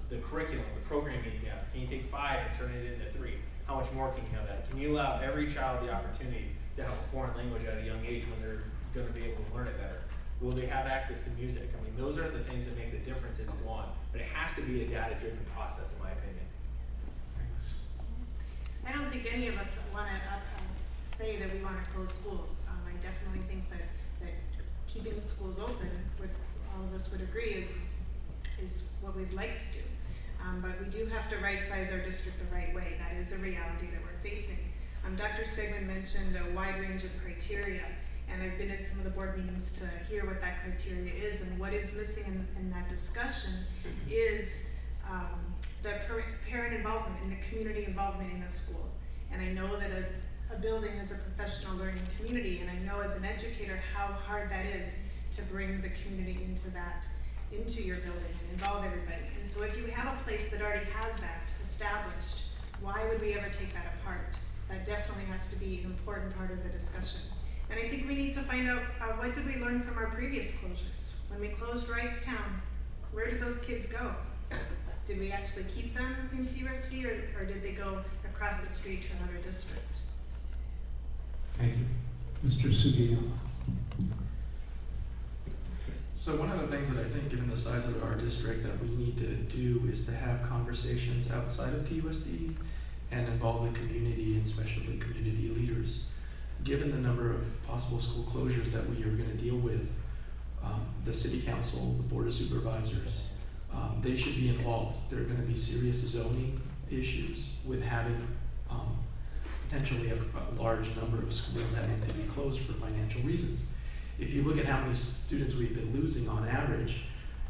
E: the curriculum, the programming you have. Can you take 5 and turn it into 3? How much more can you have that? Can you allow every child the opportunity to have a foreign language at a young age when they're going to be able to learn it better? Will they have access to music? I mean, those are the things that make the difference as you go on. But it has to be a data-driven process, in my opinion.
F: I don't think any of us want to say that we want to close schools. I definitely think that keeping schools open, what all of us would agree is what we'd like to do. But we do have to right-size our district the right way. That is a reality that we're facing. Dr. Stegman mentioned a wide range of criteria, and I've been at some of the board meetings to hear what that criteria is, and what is missing in that discussion is the parent involvement and the community involvement in a school. And I know that a building is a professional learning community, and I know as an educator how hard that is to bring the community into your building and involve everybody. And so if you have a place that already has that established, why would we ever take that apart? That definitely has to be an important part of the discussion. And I think we need to find out what did we learn from our previous closures? When we closed Wrightstown, where did those kids go? Did we actually keep them in TUSD, or did they go across the street to another district?
A: Thank you. Mr. Sugiyama.
G: So one of the things that I think, given the size of our district, that we need to do is to have conversations outside of TUSD and involve the community, and especially community leaders. Given the number of possible school closures that we are going to deal with, the city council, the board of supervisors, they should be involved. There are going to be serious zoning issues with having potentially a large number of schools having to be closed for financial reasons. If you look at how many students we've been losing on average,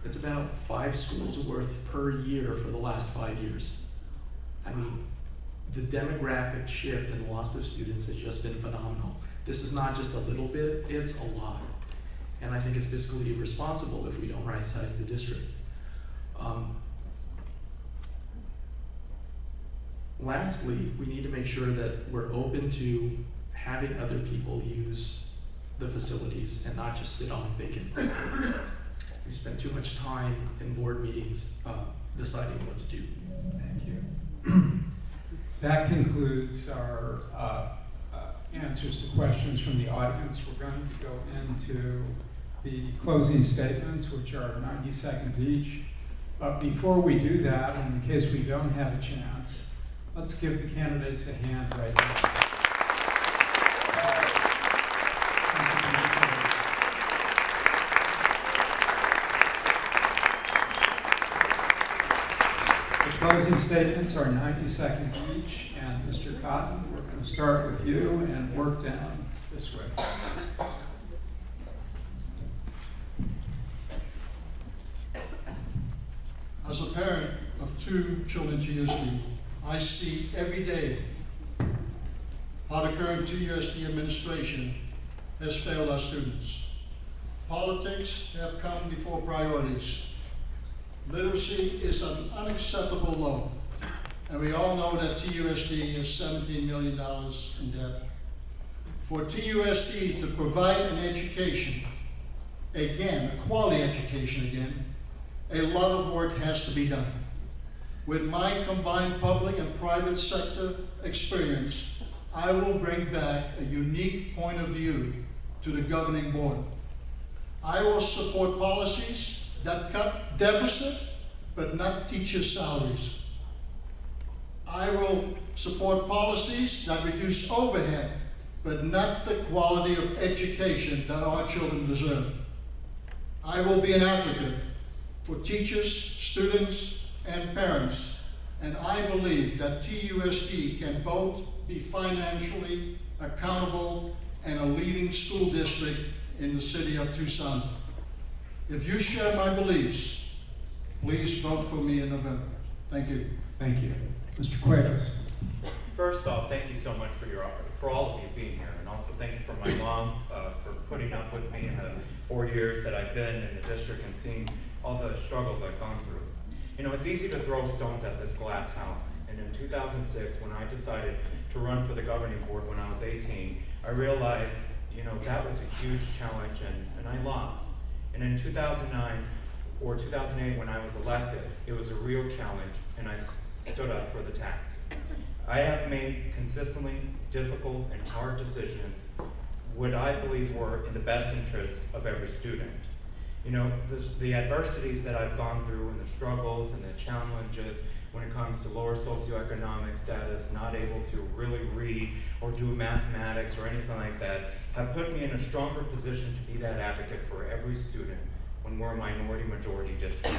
G: it's about 5 schools worth per year for the last 5 years. I mean, the demographic shift and loss of students has just been phenomenal. This is not just a little bit, it's a lot. And I think it's fiscally irresponsible if we don't right-size the district. Lastly, we need to make sure that we're open to having other people use the facilities and not just sit on vacant property. We spend too much time in board meetings deciding what to do.
A: Thank you. That concludes our answers to questions from the audience. We're going to go into the closing statements, which are 90 seconds each. But before we do that, and in case we don't have a chance, let's give the candidates a hand right now. The closing statements are 90 seconds each, and Mr. Cotton, we're going to start with you and work down this way.
L: As a parent of 2 children in TUSD, I see every day how the current TUSD administration has failed our students. Politics have come before priorities. Literacy is an unacceptable low, and we all know that TUSD is $17 million in debt. For TUSD to provide an education, again, a quality education again, a lot of work has to be done. With my combined public and private sector experience, I will bring back a unique point of view to the governing board. I will support policies that cut deficit, but not teacher salaries. I will support policies that reduce overhead, but not the quality of education that our children deserve. I will be an advocate for teachers, students, and parents, and I believe that TUSD can both be financially accountable and a leading school district in the city of Tucson. If you share my beliefs, Please vote for me in November. Thank you.
A: Thank you. Mr. Cuevas.
K: First off, thank you so much for all of you being here, and also thank you for my mom for putting up with me in the 4 years that I've been in the district and seeing all the struggles I've gone through. You know, it's easy to throw stones at this glass house, and in 2006, when I decided to run for the governing board when I was 18, I realized, you know, that was a huge challenge, and I lost. And in 2009 or 2008, when I was elected, it was a real challenge, and I stood up for the task. I have made consistently difficult and hard decisions, what I believe were in the best interest of every student. You know, the adversities that I've gone through and the struggles and the challenges when it comes to lower socioeconomic status, not able to really read or do mathematics or anything like that, have put me in a stronger position to be that advocate for every student when we're a minority majority district.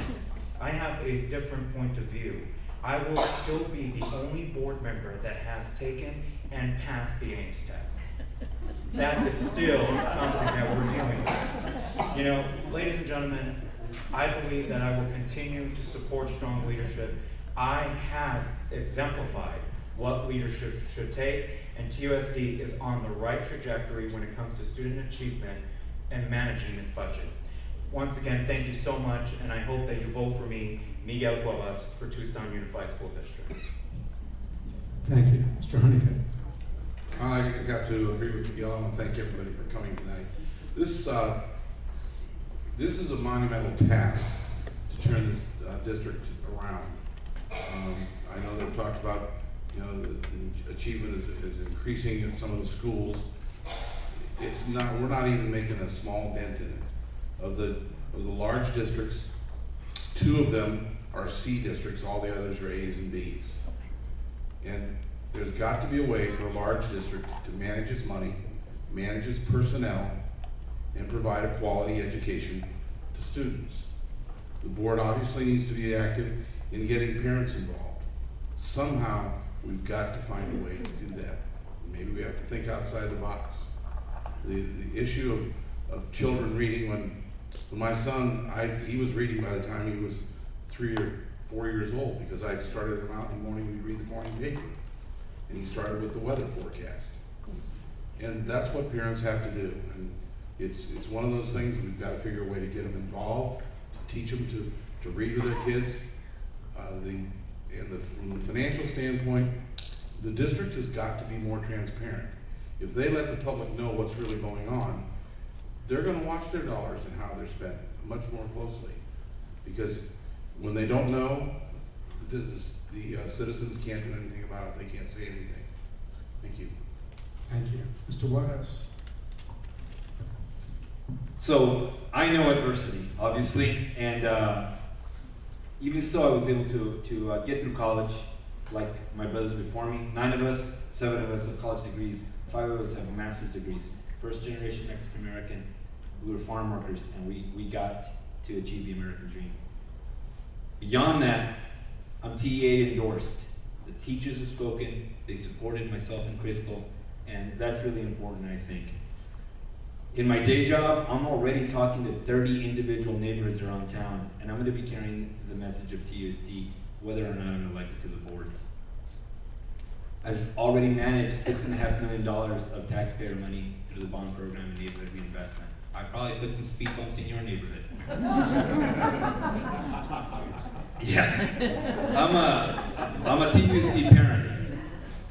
K: I have a different point of view. I will still be the only board member that has taken and passed the Ames test. That is still something that we're dealing with. You know, ladies and gentlemen, I believe that I will continue to support strong leadership. I have exemplified what leadership should take, and TUSD is on the right trajectory when it comes to student achievement and managing its budget. Once again, thank you so much, and I hope that you vote for me, Miguel Cuevas, for Tucson Unified School District.
A: Thank you. Mr. Honeycutt.
J: I got to agree with Miguel. I want to thank everybody for coming tonight. This is a monumental task to turn this district around. I know they've talked about, you know, the achievement is increasing in some of the schools. It's not. We're not even making a small dent in it. Of the large districts, 2 of them are C districts. All the others are A's and B's. And there's got to be a way for a large district to manage its money, manage its personnel, and provide a quality education to students. The board obviously needs to be active in getting parents involved. Somehow, we've got to find a way to do that. Maybe we have to think outside the box. The issue of children reading, when my son, he was reading by the time he was 3 or 4 years old, because I started him out in the morning, we'd read the morning paper. And he started with the weather forecast. And that's what parents have to do. And it's one of those things we've got to figure a way to get them involved, to teach them to read with their kids. From the financial standpoint, the district has got to be more transparent. If they let the public know what's really going on, they're going to watch their dollars and how they're spent much more closely. Because when they don't know, the citizens can't do anything about it. They can't say anything. Thank you.
A: Thank you. Mr. Juarez.
I: So I know adversity, obviously, and even still, I was able to get through college like my brothers before me. 9 of us, 7 of us have college degrees. 5 of us have master's degrees. First generation Mexican American. We were farm workers, and we got to achieve the American dream. Beyond that, I'm TEA endorsed. The teachers have spoken. They supported myself and Crystal, and that's really important, I think. In my day job, I'm already talking to 30 individual neighborhoods around town, and I'm going to be carrying the message of TUSD, whether or not I'm elected to the board. I've already managed $6.5 million of taxpayer money through the bond program and neighborhood reinvestment. I probably put some speed bumps in your neighborhood. Yeah, I'm a TUSD parent,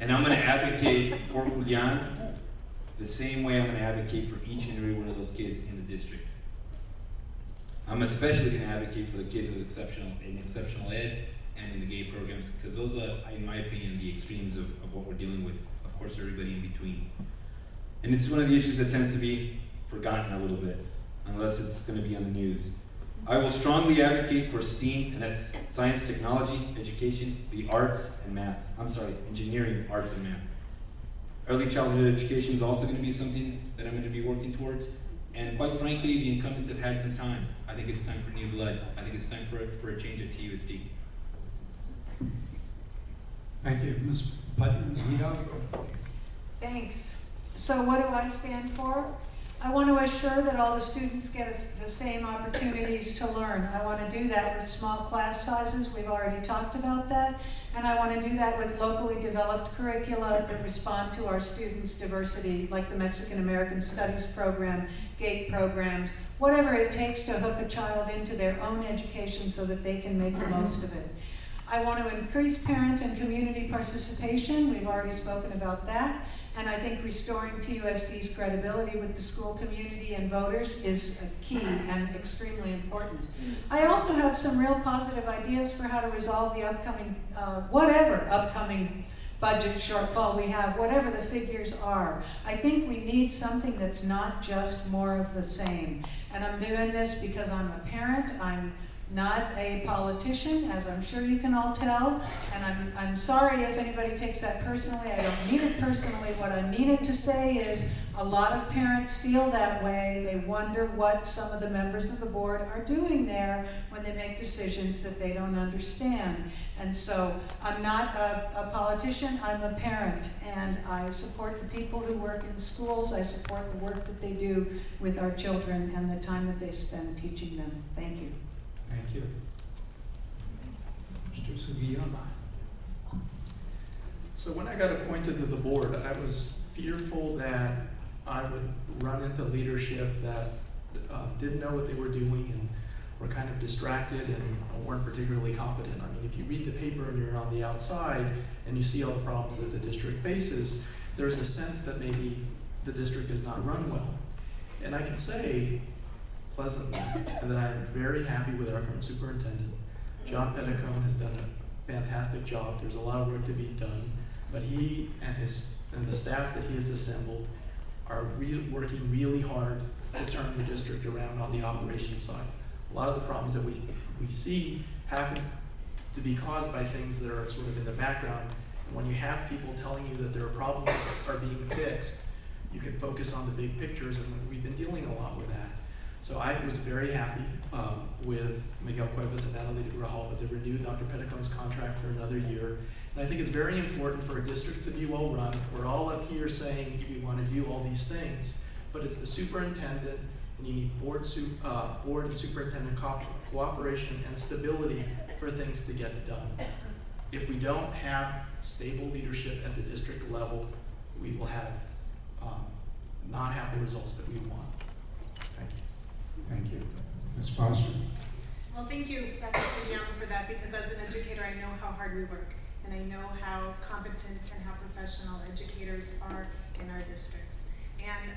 I: and I'm going to advocate for Julian the same way I'm going to advocate for each and every one of those kids in the district. I'm especially going to advocate for the kids with exceptional ed and in the gay programs, because those are, in my opinion, the extremes of what we're dealing with. Of course, everybody in between. And it's one of the issues that tends to be forgotten a little bit, unless it's going to be on the news. I will strongly advocate for STEAM, and that's science, technology, education, the arts, and math. I'm sorry, engineering, arts, and math. Early childhood education is also going to be something that I'm going to be working towards. And quite frankly, the incumbents have had some time. I think it's time for new blood. I think it's time for a change at TUSD.
A: Thank you. Ms. Putnam Hidalgo.
H: Thanks. So what do I stand for? I want to assure that all the students get the same opportunities to learn. I want to do that with small class sizes. We've already talked about that. And I want to do that with locally developed curricula that respond to our students' diversity, like the Mexican American Studies program, GATE programs, whatever it takes to hook a child into their own education so that they can make the most of it. I want to increase parent and community participation. We've already spoken about that. And I think restoring TUSD's credibility with the school community and voters is a key and extremely important. I also have some real positive ideas for how to resolve the upcoming, whatever upcoming budget shortfall we have, whatever the figures are. I think we need something that's not just more of the same. And I'm doing this because I'm a parent. I'm not a politician, as I'm sure you can all tell, and I'm sorry if anybody takes that personally. I don't mean it personally. What I mean it to say is a lot of parents feel that way. They wonder what some of the members of the board are doing there when they make decisions that they don't understand. And so I'm not a politician, I'm a parent, and I support the people who work in schools. I support the work that they do with our children and the time that they spend teaching them. Thank you.
A: Thank you. Mr. Sugiyama.
G: So when I got appointed to the board, I was fearful that I would run into leadership that didn't know what they were doing and were kind of distracted and weren't particularly competent. I mean, if you read the paper and you're on the outside and you see all the problems that the district faces, there's a sense that maybe the district is not run well. And I can say pleasantly that I'm very happy with our current superintendent. John Petticone has done a fantastic job. There's a lot of work to be done, but he and the staff that he has assembled are working really hard to turn the district around on the operations side. A lot of the problems that we see happen to be caused by things that are sort of in the background. And when you have people telling you that there are problems that are being fixed, you can focus on the big pictures, and we've been dealing a lot with that. So I was very happy with Miguel Cuevas and Natalie de Grajal to renew Dr. Petticone's contract for another year. And I think it's very important for a district to be well run. We're all up here saying we want to do all these things, but it's the superintendent, and you need board and superintendent cooperation and stability for things to get done. If we don't have stable leadership at the district level, we will have not have the results that we want. Thank you.
A: Thank you. Ms. Foster.
F: Well, thank you, Dr. Sugiyama, for that, because as an educator, I know how hard we work, and I know how competent and how professional educators are in our districts. And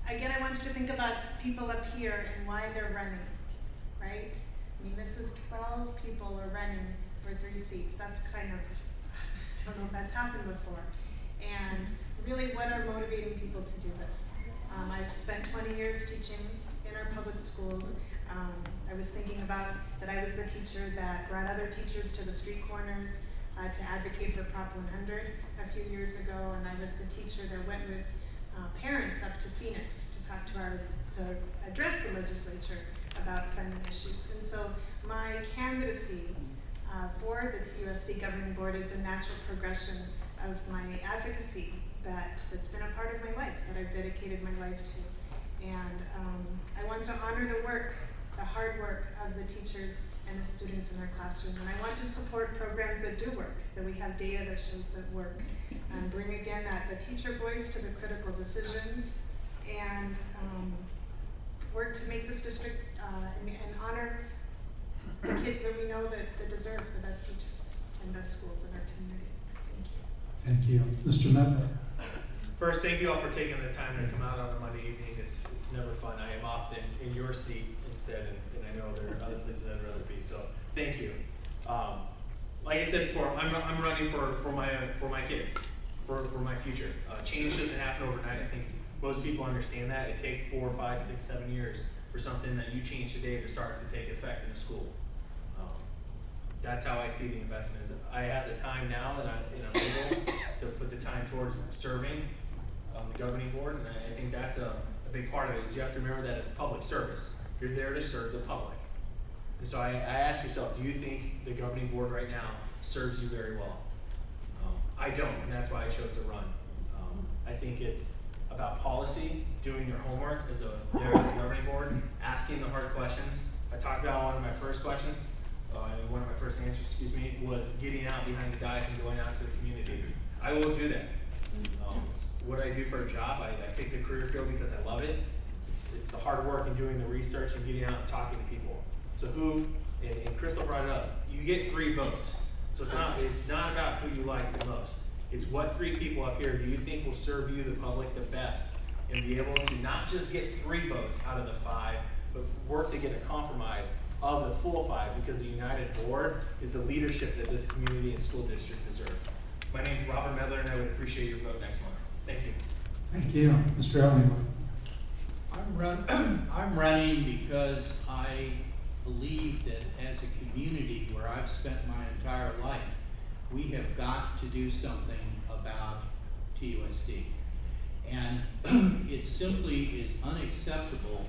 F: again, I want you to think about people up here and why they're running, right? I mean, this is 12 people are running for 3 seats. That's kind of, I don't know if that's happened before. And really, what are motivating people to do this? I've spent 20 years teaching in our public schools. I was thinking about that I was the teacher that brought other teachers to the street corners to advocate for Prop 100 a few years ago, and I was the teacher that went with parents up to Phoenix to address the legislature about funding issues. And so my candidacy for the TUSD Governing Board is a natural progression of my advocacy that's been a part of my life, that I've dedicated my life to. And I want to honor the work, the hard work of the teachers and the students in our classroom. And I want to support programs that do work, that we have data that shows that work. And bring again the teacher voice to the critical decisions, and work to make this district and honor the kids that we know that deserve the best teachers and best schools in our community. Thank you.
A: Thank you. Mr. Medler.
E: First, thank you all for taking the time to come out on a Monday evening. It's never fun. I am often in your seat instead, and I know there are other places I'd rather be. So thank you. Like I said before, I'm running for my kids, for my future. Change doesn't happen overnight. I think most people understand that. It takes 4, 5, 6, 7 years for something that you change today to start to take effect in a school. That's how I see the investment. I have the time now that I'm able to put the time towards serving on the governing board, and I think that's a big part of it. Is you have to remember that it's public service. You're there to serve the public. And so I ask yourself, do you think the governing board right now serves you very well? I don't, and that's why I chose to run. I think it's about policy, doing your homework as a governing board, asking the hard questions. I talked about one of my first questions, one of my first answers, excuse me, was getting out behind the dais and going out to the community. I will do that. It's what I do for a job. I pick the career field because I love it. It's the hard work and doing the research and getting out and talking to people. So who, and Crystal brought it up, you get 3 votes. So it's not about who you like the most. It's what 3 people up here do you think will serve you, the public, the best, and be able to not just get 3 votes out of the 5, but work to get a compromise of the full 5, because the united board is the leadership that this community and school district deserve. My name is Robert Medler, and I would appreciate your vote next month. Thank you.
A: Thank you. Mr. Ellingwood.
D: I'm running because I believe that as a community where I've spent my entire life, we have got to do something about TUSD. And it simply is unacceptable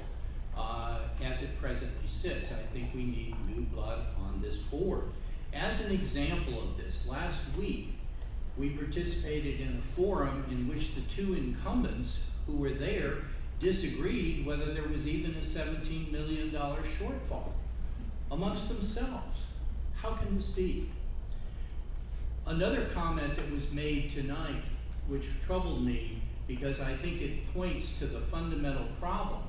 D: as it presently sits. I think we need new blood on this board. As an example of this, last week we participated in a forum in which the 2 incumbents who were there disagreed whether there was even a $17 million shortfall amongst themselves. How can this be? Another comment that was made tonight, which troubled me because I think it points to the fundamental problem,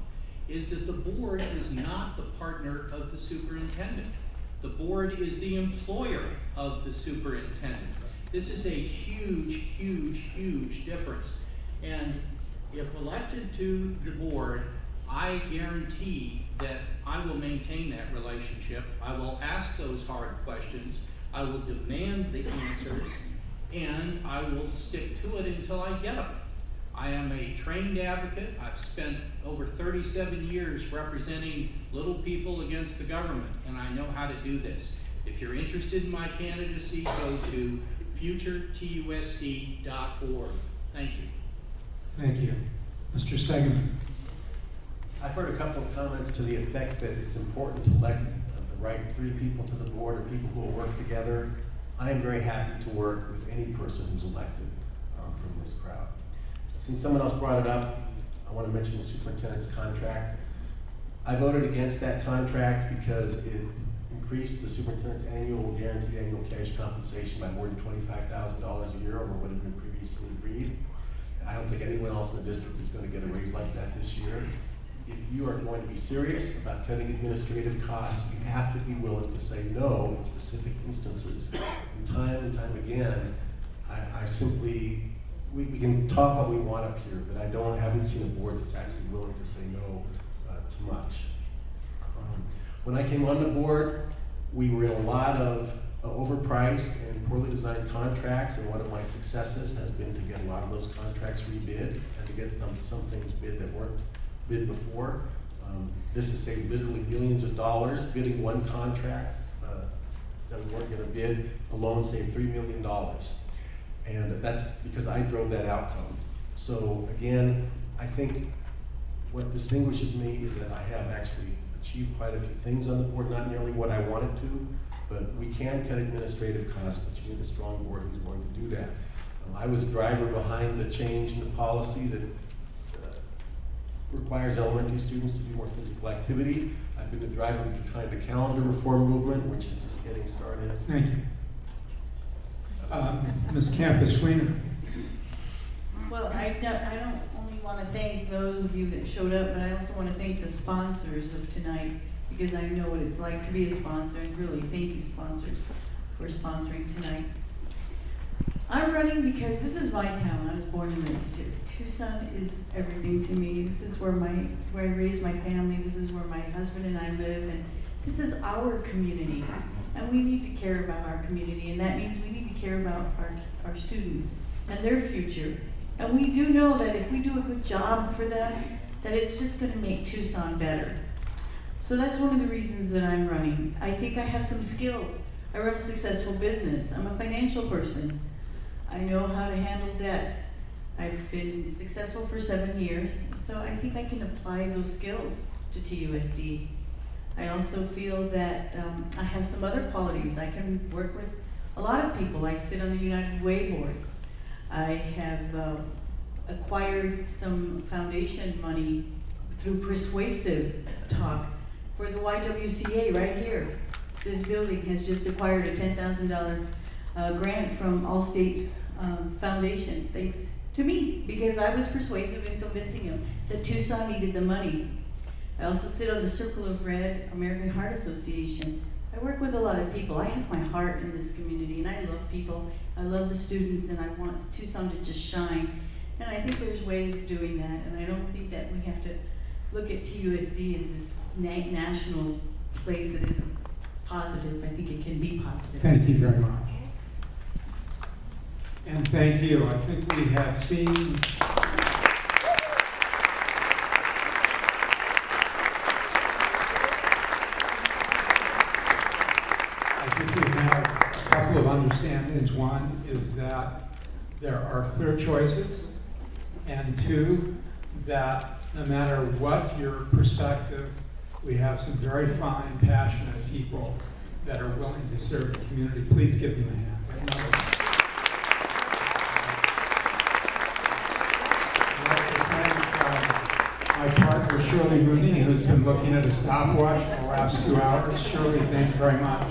D: is that the board is not the partner of the superintendent. The board is the employer of the superintendent. This is a huge, huge, huge difference. And if elected to the board, I guarantee that I will maintain that relationship. I will ask those hard questions. I will demand the answers, and I will stick to it until I get them. I am a trained advocate. I've spent over 37 years representing little people against the government, and I know how to do this. If you're interested in my candidacy, go to futuretusd.org. Thank you.
A: Thank you. Mr. Stegeman.
C: I've heard a couple of comments to the effect that it's important to elect the right 3 people to the board, or people who will work together. I am very happy to work with any person who's elected from this crowd. Since someone else brought it up, I want to mention the superintendent's contract. I voted against that contract because it increased the superintendent's guaranteed annual cash compensation by more than $25,000 a year over what had been previously agreed. I don't think anyone else in the district is going to get a raise like that this year. If you are going to be serious about cutting administrative costs, you have to be willing to say no in specific instances. And time again, I simply, we can talk all we want up here, but I haven't seen a board that's actually willing to say no to much. When I came on the board, we were in a lot of overpriced and poorly designed contracts, and one of my successes has been to get a lot of those contracts rebid and to get some things bid that weren't bid before. This has saved literally millions of dollars. Bidding one contract that we weren't going to bid alone saved $3 million. And that's because I drove that outcome. So again, I think what distinguishes me is that I have actually achieved quite a few things on the board, not nearly what I wanted to, but we can cut administrative costs, but you need a strong board who's going to do that. I was a driver behind the change in the policy that requires elementary students to do more physical activity. I've been the driver behind the calendar reform movement, which is just getting started.
A: Thank you. Ms. Campus-Fleener.
B: Well, I don't only want to thank those of you that showed up, but I also want to thank the sponsors of tonight, because I know what it's like to be a sponsor, and really thank you, sponsors, for sponsoring tonight. I'm running because this is my town. I was born and raised here. Tucson is everything to me. This is where I raised my family. This is where my husband and I live, and this is our community. And we need to care about our community, and that means we need to care about our students and their future. And we do know that if we do a good job for them, that it's just going to make Tucson better. So that's one of the reasons that I'm running. I think I have some skills. I run a successful business. I'm a financial person. I know how to handle debt. I've been successful for 7 years, so I think I can apply those skills to TUSD. I also feel that I have some other qualities. I can work with a lot of people. I sit on the United Way board. I have acquired some foundation money through persuasive talk for the YWCA right here. This building has just acquired a $10,000 grant from Allstate Foundation, thanks to me, because I was persuasive in convincing him that Tucson needed the money. I also sit on the Circle of Red American Heart Association. I work with a lot of people. I have my heart in this community, and I love people. I love the students, and I want Tucson to just shine. And I think there's ways of doing that, and I don't think that we have to look at TUSD as this national place that isn't positive. I think it can be positive.
A: Thank you very much. And thank you. I think we have seen a couple of understandings. One is that there are clear choices, and two, that no matter what your perspective, we have some very fine, passionate people that are willing to serve the community. Please give them a hand. I'd like to thank my partner, Shirley Rooney, who's been looking at a stopwatch for the last 2 hours. Shirley, thank you very much.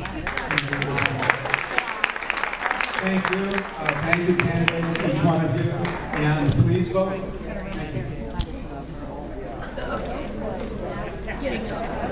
A: Thank you. Thank you, candidates, each one of you. And please vote. Thank you.